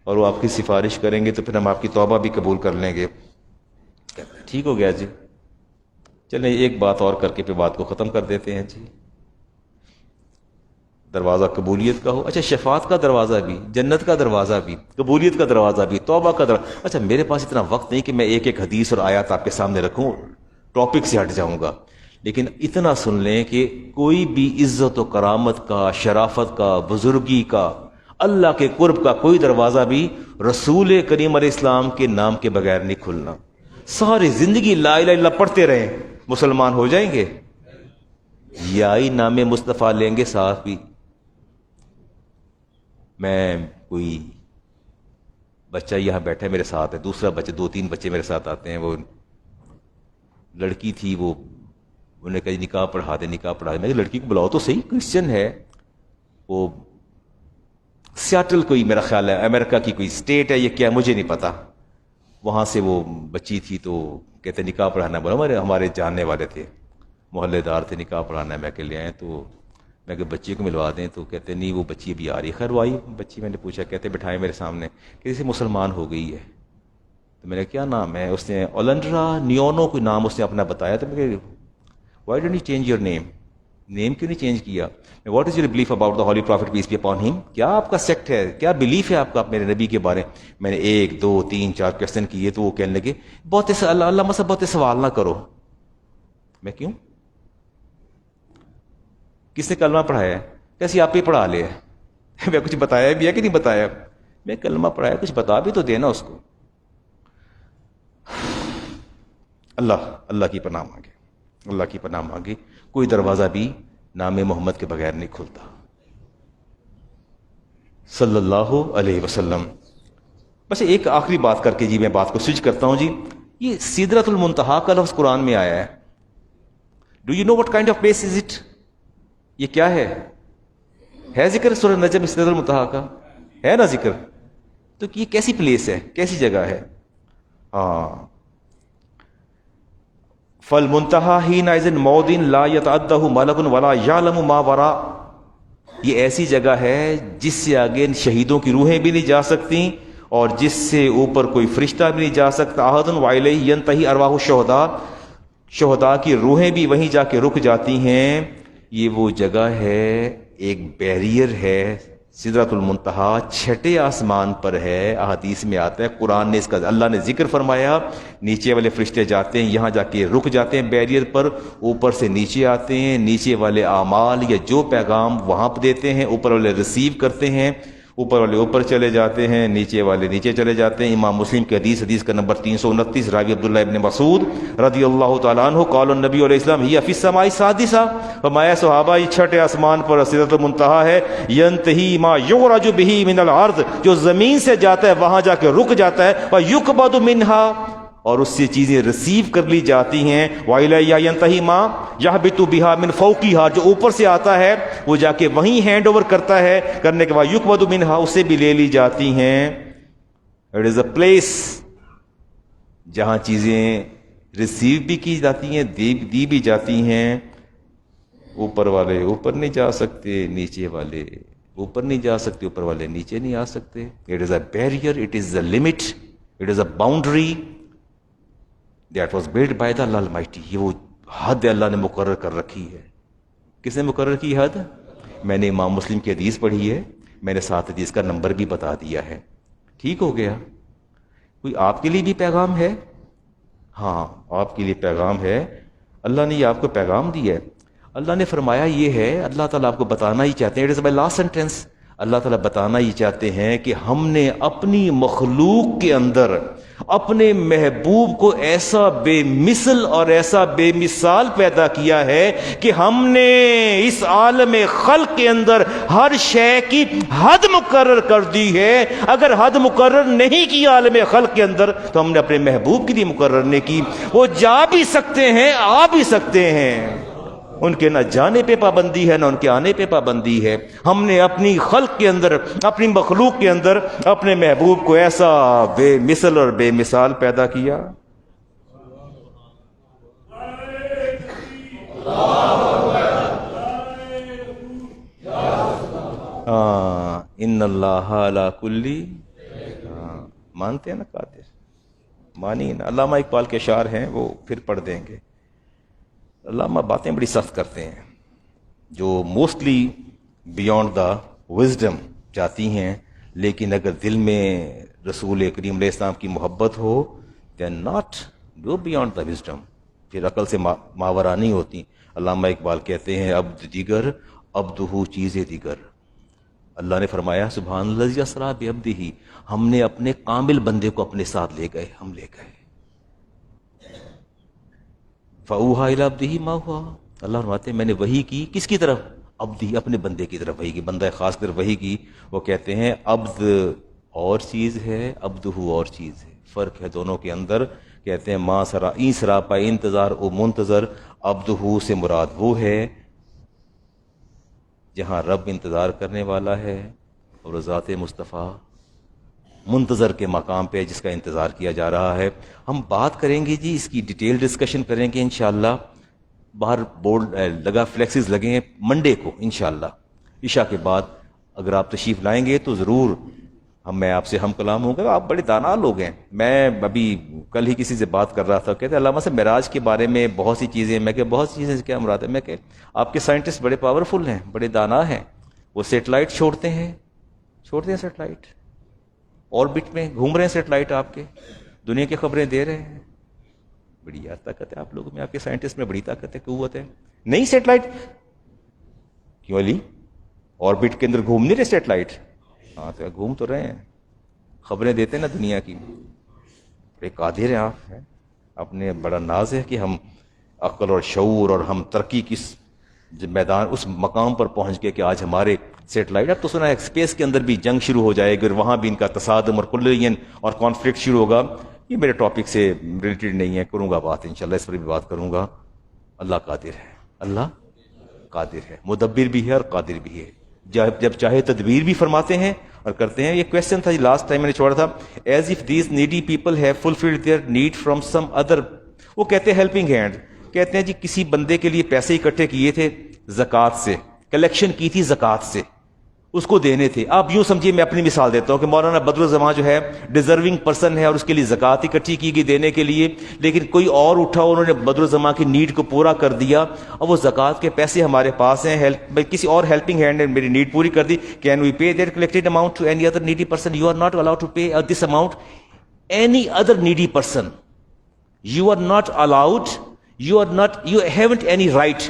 اور وہ آپ کی سفارش کریں گے تو پھر ہم آپ کی توبہ بھی قبول کر لیں گے. ٹھیک ہو گیا جی. چلیں ایک بات اور کر کے پھر بات کو ختم کر دیتے ہیں جی. دروازہ قبولیت کا ہو. اچھا شفاعت کا دروازہ بھی، جنت کا دروازہ بھی، قبولیت کا دروازہ بھی، توبہ کا دروازہ. اچھا میرے پاس اتنا وقت نہیں کہ میں ایک ایک حدیث اور آیات آپ کے سامنے رکھوں، ٹاپک سے ہٹ جاؤں گا. لیکن اتنا سن لیں کہ کوئی بھی عزت و کرامت کا، شرافت کا، بزرگی کا، اللہ کے قرب کا کوئی دروازہ بھی رسول کریم علیہ السلام کے نام کے بغیر نہیں کھلنا۔ ساری زندگی لا الہ الا اللہ پڑھتے رہیں، مسلمان ہو جائیں گے؟ یا ہی نام مصطفیٰ لیں گے ساتھ بھی؟ میں کوئی بچہ یہاں بیٹھا ہے میرے ساتھ ہے، دوسرا بچہ، 2-3 بچے میرے ساتھ آتے ہیں، وہ لڑکی تھی، وہ انہوں نے کہا جی نکاح پڑھا دے، نکاح پڑھا دے۔ میں کہ لڑکی کو بلاؤ تو صحیح، کرسچن ہے، وہ سیاٹل کوئی میرا خیال ہے امریکہ کی کوئی اسٹیٹ ہے، یہ کیا مجھے نہیں پتا، وہاں سے وہ بچی تھی، تو کہتے نکاح پڑھانا، بولا ہمارے جاننے والے تھے، محلے دار تھے، نکاح پڑھانا ہے، میں کہ لے آئے، تو میں کہ بچی کو ملوا دیں، تو کہتے نہیں وہ بچی ابھی آ رہی ہے۔ خیر وہ آئی بچی، میں نے پوچھا، کہتے بٹھائے میرے سامنے، کہ جیسے مسلمان ہو گئی ہے۔ تو میں نے کیا نام ہے؟ اس نے اولنڈرا نیونو کوئی نام اس نے اپنا بتایا۔ تو میں کہ why don't you change your name? Name کیوں نہیں چینج کیا؟ What is your belief about the holy prophet peace be upon him? کیا آپ کا سیکٹ ہے، کیا بلیف ہے آپ کا میرے نبی کے بارے؟ میں نے 1 2 3 4 کوشچن کیے، تو وہ کہنے لگے بہت اللہ مسا بہت سوال نہ کرو۔ میں کیوں؟ کس نے کلمہ پڑھایا ہے؟ کیسی آپ ہی پڑھا لے؟ میں کچھ بتایا بھی ہے کہ نہیں بتایا؟ میں کلمہ پڑھایا، کچھ بتا بھی تو دینا اس کو۔ اللہ کی پناہ مانگے، اللہ کی پناہ مانگے، کوئی دروازہ بھی نام محمد کے بغیر نہیں کھلتا صلی اللہ علیہ وسلم۔ بس ایک آخری بات کر کے جی میں بات کو سوئچ کرتا ہوں۔ جی یہ سدرۃ المنتہا کا لفظ قرآن میں آیا ہے، do you know what kind of place is it? یہ کیا ہے ذکر سورہ نجم سدرۃ المنتہا کا؟ ہے نا ذکر؟ تو یہ کیسی پلیس ہے، کیسی جگہ ہے؟ ہاں، فالمنتہا حینئذ موضع لا یتعدہ ملک ولا یعلم ما وراء، یہ ایسی جگہ ہے جس سے آگے شہیدوں کی روحیں بھی نہیں جا سکتی اور جس سے اوپر کوئی فرشتہ بھی نہیں جا سکتا۔ احد والیہ ینتہی ارواح الشہداء، شہداء کی روحیں بھی وہیں جا کے رک جاتی ہیں۔ یہ وہ جگہ ہے، ایک بیریئر ہے، سدرۃ المنتہا 6 آسمان پر ہے۔ احادیث میں آتا ہے، قرآن نے اس کا اللہ نے ذکر فرمایا، نیچے والے فرشتے جاتے ہیں، یہاں جا کے رک جاتے ہیں بیریئر پر، اوپر سے نیچے آتے ہیں، نیچے والے اعمال یا جو پیغام وہاں پہ دیتے ہیں اوپر والے ریسیو کرتے ہیں، اوپر والے اوپر چلے جاتے ہیں، نیچے والے نیچے چلے جاتے ہیں۔ امام مسلم کی حدیث کا نمبر 329، راوی عبداللہ ابن مسعود رضی اللہ تعالیٰ عنہ، قال النبی علیہ السلام ہی فی السماء السادسہ، فرمایا صحابہ یہ 6 آسمان پر سدرۃ المنتہا ہے، ینتہی ما یعرج بہ من الارض، جو زمین سے جاتا ہے وہاں جا کے رک جاتا ہے، ویقبض منہا، اور اس سے چیزیں ریسیو کر لی جاتی ہیں، وَإِلَيَّ يَنْتَهِي مَا يَهْبِطُ بِهَا مِنْ فَوْقِهَا، جو اوپر سے آتا ہے وہ جا کے وہیں ہینڈ اوور کرتا ہے، کرنے کے بعد يُقْبَضُ مِنْهَا، اسے بھی لے لی جاتی ہیں۔ اٹ از اے پلیس جہاں چیزیں ریسیو بھی کی جاتی ہیں، دی بھی جاتی ہیں۔ اوپر والے اوپر نہیں جا سکتے، نیچے والے اوپر نہیں جا سکتے، اوپر والے نیچے نہیں آ سکتے۔ It is a barrier, it is a limit, it is a boundary that was built by the Allah Almighty۔ یہ وہ حد اللہ نے مقرر کر رکھی ہے۔ کس نے مقرر کی حد؟ میں نے امام مسلم کی حدیث پڑھی ہے، میں نے ساتھ حدیث کا نمبر بھی بتا دیا ہے۔ ٹھیک ہو گیا؟ کوئی آپ کے لیے بھی پیغام ہے؟ ہاں، آپ کے لیے پیغام ہے، اللہ نے یہ آپ کو پیغام دیا ہے۔ اللہ نے فرمایا یہ ہے، اللہ تعالیٰ آپ کو بتانا ہی چاہتے ہیں، it is my last sentence, اللہ تعالیٰ بتانا ہی چاہتے ہیں کہ ہم نے اپنی مخلوق کے اندر اپنے محبوب کو ایسا بے مثل اور ایسا بے مثال پیدا کیا ہے کہ ہم نے اس عالم خلق کے اندر ہر شے کی حد مقرر کر دی ہے۔ اگر حد مقرر نہیں کی عالم خلق کے اندر تو ہم نے اپنے محبوب کے لیے مقرر نہیں کی۔ وہ جا بھی سکتے ہیں، آ بھی سکتے ہیں، ان کے نہ جانے پہ پابندی ہے نہ ان کے آنے پہ پابندی ہے۔ ہم نے اپنی خلق کے اندر، اپنی مخلوق کے اندر اپنے محبوب کو ایسا بے مثل اور بے مثال پیدا کیا۔ ان اللہ علی کلی، مانتے ہیں نا قادر؟ مانی نا؟ علامہ اقبال کے اشعار ہیں، وہ پھر پڑھ دیں گے۔ علامہ باتیں بڑی سخت کرتے ہیں جو موسٹلی بیونڈ دا وزڈم جاتی ہیں، لیکن اگر دل میں رسول کریم علیہ السلام کی محبت ہو، then not go beyond the wisdom, پھر عقل سے ماورا نہیں ہوتی. علامہ اقبال کہتے ہیں عبد دیگر عبدہ چیز دیگر. اللہ نے فرمایا سبحان الذی اسریٰ بعبدہ، ہم نے اپنے کامل بندے کو اپنے ساتھ لے گئے، ہم لے گئے. فَأَوْحَىٰ إِلَىٰ عَبْدِهِ مَا أَوْحَىٰ، اللہ فرماتے ہیں میں نے وحی کی کس کی طرف؟ عبدی، اپنے بندے کی طرف وحی کی، بندہ خاص کر وحی کی. وہ کہتے ہیں عبد اور چیز ہے، عبدہ اور چیز ہے، فرق ہے دونوں کے اندر. کہتے ہیں ما سرا این سرا پا انتظار او منتظر، عبدہ سے مراد وہ ہے جہاں رب انتظار کرنے والا ہے اور ذات مصطفیٰ منتظر کے مقام پہ جس کا انتظار کیا جا رہا ہے. ہم بات کریں گے جی، اس کی ڈیٹیل ڈسکشن کریں گے انشاءاللہ. باہر بورڈ لگا، فلیکسز لگے ہیں منڈے کو انشاءاللہ عشاء کے بعد. اگر آپ تشریف لائیں گے تو ضرور میں آپ سے ہم کلام ہوں گا. آپ بڑے دانا لوگ ہیں. میں ابھی کل ہی کسی سے بات کر رہا تھا، کہتے ہیں علامہ سے معراج کے بارے میں بہت سی چیزیں. میں کہ بہت سی چیزیں کیا مراد ہے؟ میں کہ آپ کے سائنٹسٹ بڑے پاورفل ہیں، بڑے دانا ہیں. وہ سیٹلائٹ چھوڑتے ہیں سیٹلائٹ آربٹ میں گھوم رہے ہیں، سیٹلائٹ آپ کے دنیا کی خبریں دے رہے ہیں. بڑی یار طاقت ہے آپ لوگوں میں، آپ کے سائنٹسٹ میں بڑی طاقت ہے، قوت ہے. نہیں سیٹلائٹ کیوں علی؟ آربٹ کے اندر گھوم نہیں رہے سیٹلائٹ؟ ہاں تو گھوم تو رہے ہیں، خبریں دیتے ہیں نا دنیا کی. بڑے قادر ہیں آپ ہیں. اپنے بڑا ناز ہے کہ ہم عقل اور شعور اور ہم ترقی کی میدان اس مقام پر پہنچ گئے کہ آج ہمارے سیٹلائٹ. اب تو سنا ہے اسپیس کے اندر بھی جنگ شروع ہو جائے گی، وہاں بھی ان کا تصادم اور کلین اور کانفلکٹ شروع ہوگا. یہ میرے ٹاپک سے ریلیٹڈ نہیں ہے، کروں گا بات انشاءاللہ، اس پر بھی بات کروں گا. اللہ قادر ہے، اللہ قادر ہے، مدبر بھی ہے اور قادر بھی ہے. جب چاہے تدبیر بھی فرماتے ہیں اور کرتے ہیں. یہ کویسچن تھا لاسٹ ٹائم میں نے چھوڑا تھا، as if these needy people have fulfilled their need from some other. وہ کہتے ہیں ہیلپنگ ہینڈ. کہتے ہیں جی کسی بندے کے لیے پیسے اکٹھے کیے تھے زکوٰۃ سے، کلیکشن کی تھی زکوٰۃ سے، اس کو دینے تھے. آپ یوں سمجھیے، میں اپنی مثال دیتا ہوں کہ مولانا بدر الزمان جو ہے ڈیزرونگ پرسن ہے اور اس کے لیے زکوٰۃ اکٹھی کی گئی دینے کے لیے، لیکن کوئی اور اٹھا، انہوں نے بدر الزمان کی نیڈ کو پورا کر دیا. اور وہ زکوٰۃ کے پیسے ہمارے پاس ہیں، کسی اور ہیلپنگ ہینڈ نے میری نیڈ پوری کر دی. Can we pay that collected amount to any other needy person? You are not allowed to pay this amount any other needy person. You are not allowed, you haven't any right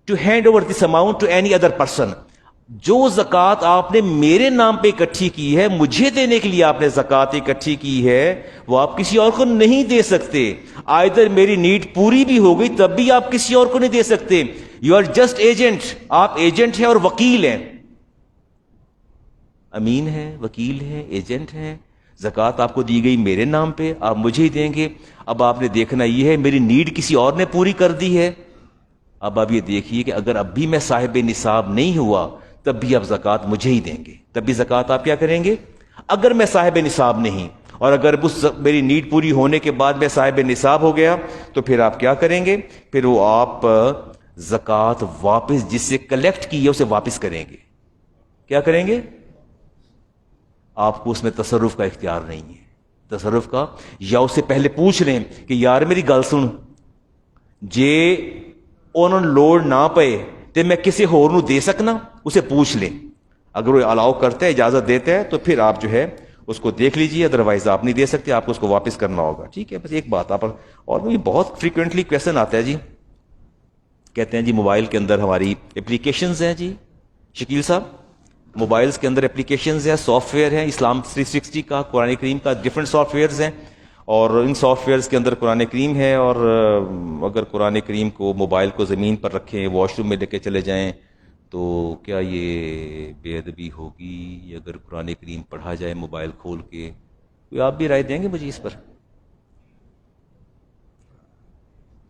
to hand over this amount to any other person. جو زکوٰۃ آپ نے میرے نام پہ اکٹھی کی ہے، مجھے دینے کے لیے آپ نے زکوٰۃ اکٹھی کی ہے، وہ آپ کسی اور کو نہیں دے سکتے. آئدر میری نیڈ پوری بھی ہو گئی تب بھی آپ کسی اور کو نہیں دے سکتے. You are just agent. آپ ایجنٹ ہیں اور وکیل ہیں. امین ہے، وکیل ہے، ایجنٹ ہے. زکوٰۃ آپ کو دی گئی میرے نام پہ، آپ مجھے ہی دیں گے. اب آپ نے دیکھنا یہ ہے میری نیڈ کسی اور نے پوری کر دی ہے. اب آپ یہ دیکھیے کہ اگر اب بھی میں صاحب نصاب نہیں ہوا تب بھی آپ زکوٰۃ مجھے ہی دیں گے. تب بھی زکوٰۃ آپ کیا کریں گے؟ اگر میں صاحب نصاب نہیں، اور اگر میری نیڈ پوری ہونے کے بعد میں صاحب نصاب ہو گیا تو پھر آپ کیا کریں گے؟ پھر وہ آپ زکوٰۃ واپس جس سے کلیکٹ کی ہے اسے واپس کریں گے. کیا کریں گے؟ آپ کو اس میں تصرف کا اختیار نہیں ہے. تصرف کا، یا اسے پہلے پوچھ لیں کہ یار میری گل سن، جے انہوں لوڑ نہ پے تو میں کسی ہور نو دے سکنا؟ اسے پوچھ لیں. اگر وہ الاؤ کرتا ہے، اجازت دیتا ہے، تو پھر آپ جو ہے اس کو دیکھ لیجیے. ادروائز آپ نہیں دے سکتے، آپ کو اس کو واپس کرنا ہوگا. ٹھیک ہے، بس ایک بات آپ. اور بھی بہت فریکوینٹلی کویشچن آتا ہے جی، کہتے ہیں جی موبائل کے اندر ہماری اپلیکیشنز ہیں. جی شکیل صاحب، موبائلز کے اندر اپلیکیشنز ہیں، سافٹ ویئر ہیں، اسلام 360 کا، قرآن کریم کا، ڈفرینٹ سافٹ ویئرز ہیں، اور ان سافٹ ویئرز کے اندر قرآن کریم ہے. اور اگر قرآن کریم کو موبائل کو زمین پر رکھیں، واش روم میں لے کے چلے جائیں، تو کیا یہ بے ادبی ہوگی اگر قرآن کریم پڑھا جائے موبائل کھول کے؟ کوئی آپ بھی رائے دیں گے مجھے اس پر؟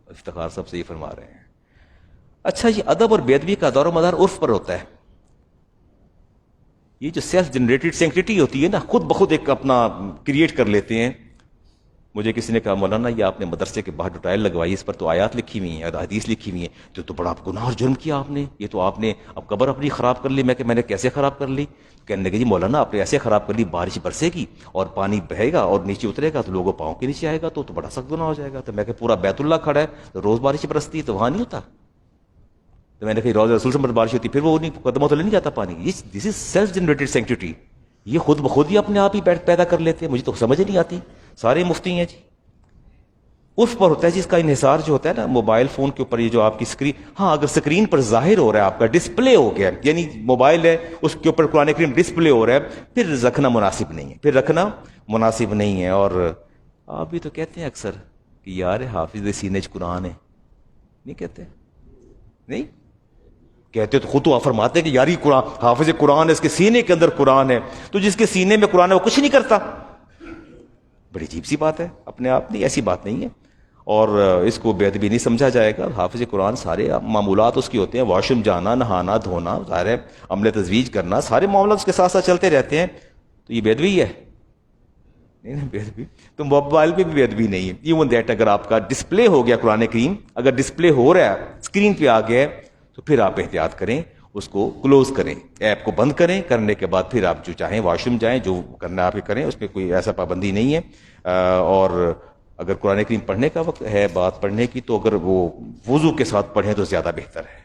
افتخار صاحب صحیح فرما رہے ہیں. اچھا، یہ ادب اور بے ادبی کا دور و مدار عرف پر ہوتا ہے. یہ جو سیلف جنریٹڈ سینکٹیٹی ہوتی ہے نا، خود بخود ایک اپنا کریٹ کر لیتے ہیں. مجھے کسی نے کہا مولانا یہ آپ نے مدرسے کے باہر ڈٹائل لگوائی، اس پر تو آیات لکھی ہوئی ہیں، حدیث لکھی ہوئی ہیں، تو بڑا گناہ اور جرم کیا آپ نے، یہ تو آپ نے اب قبر اپنی خراب کر لی. میں نے کیسے خراب کر لی؟ کہنے لگے جی مولانا آپ نے ایسے خراب کر لی، بارش برسے گی اور پانی بہے گا اور نیچے اترے گا تو لوگوں پاؤں کے نیچے آئے گا، تو بڑا سخت گناہ ہو جائے گا. تو میں کہ پورا بیت اللہ کھڑا ہے تو روز بارش برستی ہے تو وہاں نہیں ہوتا. تو میں نے کہا روز رسول سے بارش ہوتی پھر وہ قدموں تو نہیں جاتا پانی. دس از سیلف جنریٹڈ سینکٹیٹی. یہ خود بخود ہی اپنے آپ ہی پیدا کر لیتے ہیں. مجھے تو سمجھ نہیں آتی. سارے مفتی ہیں جی. اس پر ہوتا ہے جس کا انحصار جو ہوتا ہے نا موبائل فون کے اوپر، یہ جو آپ کی اسکرین، ہاں اگر اسکرین پر ظاہر ہو رہا ہے، آپ کا ڈسپلے ہو گیا، یعنی موبائل ہے اس کے اوپر قرآن کریم ڈسپلے ہو رہا ہے، پھر رکھنا مناسب نہیں ہے، پھر رکھنا مناسب نہیں ہے۔ اور آپ بھی تو کہتے ہیں اکثر کہ یار حافظ سینے چ قرآن ہے، نہیں کہتے؟ نہیں کہتے تو خود تو آپ فرماتے ہیں کہ یاری قرآن حافظ قرآن ہے، اس کے سینے کے اندر قرآن ہے، تو جس کے سینے میں قرآن ہے وہ کچھ نہیں کرتا؟ بڑی عجیب سی بات ہے اپنے آپ، نہیں ایسی بات نہیں ہے، اور اس کو بے ادبی نہیں سمجھا جائے گا۔ حافظ قرآن سارے معمولات اس کی ہوتے ہیں، واش روم جانا، نہانا دھونا، ظاہر ہے عمل تزویج کرنا، سارے معاملات اس کے ساتھ ساتھ چلتے رہتے ہیں، تو یہ بے ادبی ہے؟ نہیں بے ادبی تو موبائل پہ بھی بے ادبی نہیں ہے۔ ایون دیٹ اگر آپ کا ڈسپلے ہو گیا قرآن کریم، اگر ڈسپلے ہو رہا ہے اسکرین پہ آ گیا ہے، تو پھر آپ احتیاط کریں، اس کو کلوز کریں، ایپ کو بند کریں، کرنے کے بعد پھر آپ جو چاہیں واش روم جائیں، جو کرنا آپ کریں، اس پہ کوئی ایسا پابندی نہیں ہے۔ اور اگر قرآن کریم پڑھنے کا وقت ہے، بات پڑھنے کی، تو اگر وہ وضو کے ساتھ پڑھیں تو زیادہ بہتر ہے۔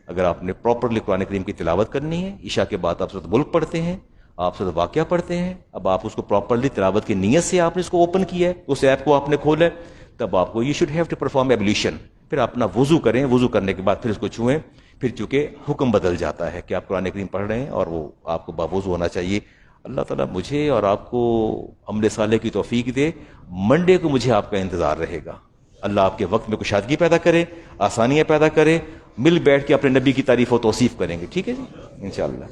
اگر آپ نے پراپرلی قرآن کریم کی تلاوت کرنی ہے، عشاء کے بعد آپ سورۃ ملک پڑھتے ہیں، آپ سورۃ واقعہ پڑھتے ہیں، اب آپ اس کو پراپرلی تلاوت کی نیت سے آپ نے اس کو اوپن کیا ہے، اس ایپ کو آپ نے کھولا ہے، تب آپ کو you should have to perform ablution, پھر اپنا وضو کریں، وضو کرنے کے بعد پھر اس کو چھوئیں، پھر چونکہ حکم بدل جاتا ہے کہ آپ قرآن کریم پڑھ رہے ہیں اور وہ آپ کو باوضو ہونا چاہیے۔ اللہ تعالیٰ مجھے اور آپ کو عمل صالح کی توفیق دے۔ منڈے کو مجھے آپ کا انتظار رہے گا۔ اللہ آپ کے وقت میں کشادگی پیدا کرے، آسانیاں پیدا کرے، مل بیٹھ کے اپنے نبی کی تعریف و توصیف کریں گے، ٹھیک ہے جی، انشاءاللہ۔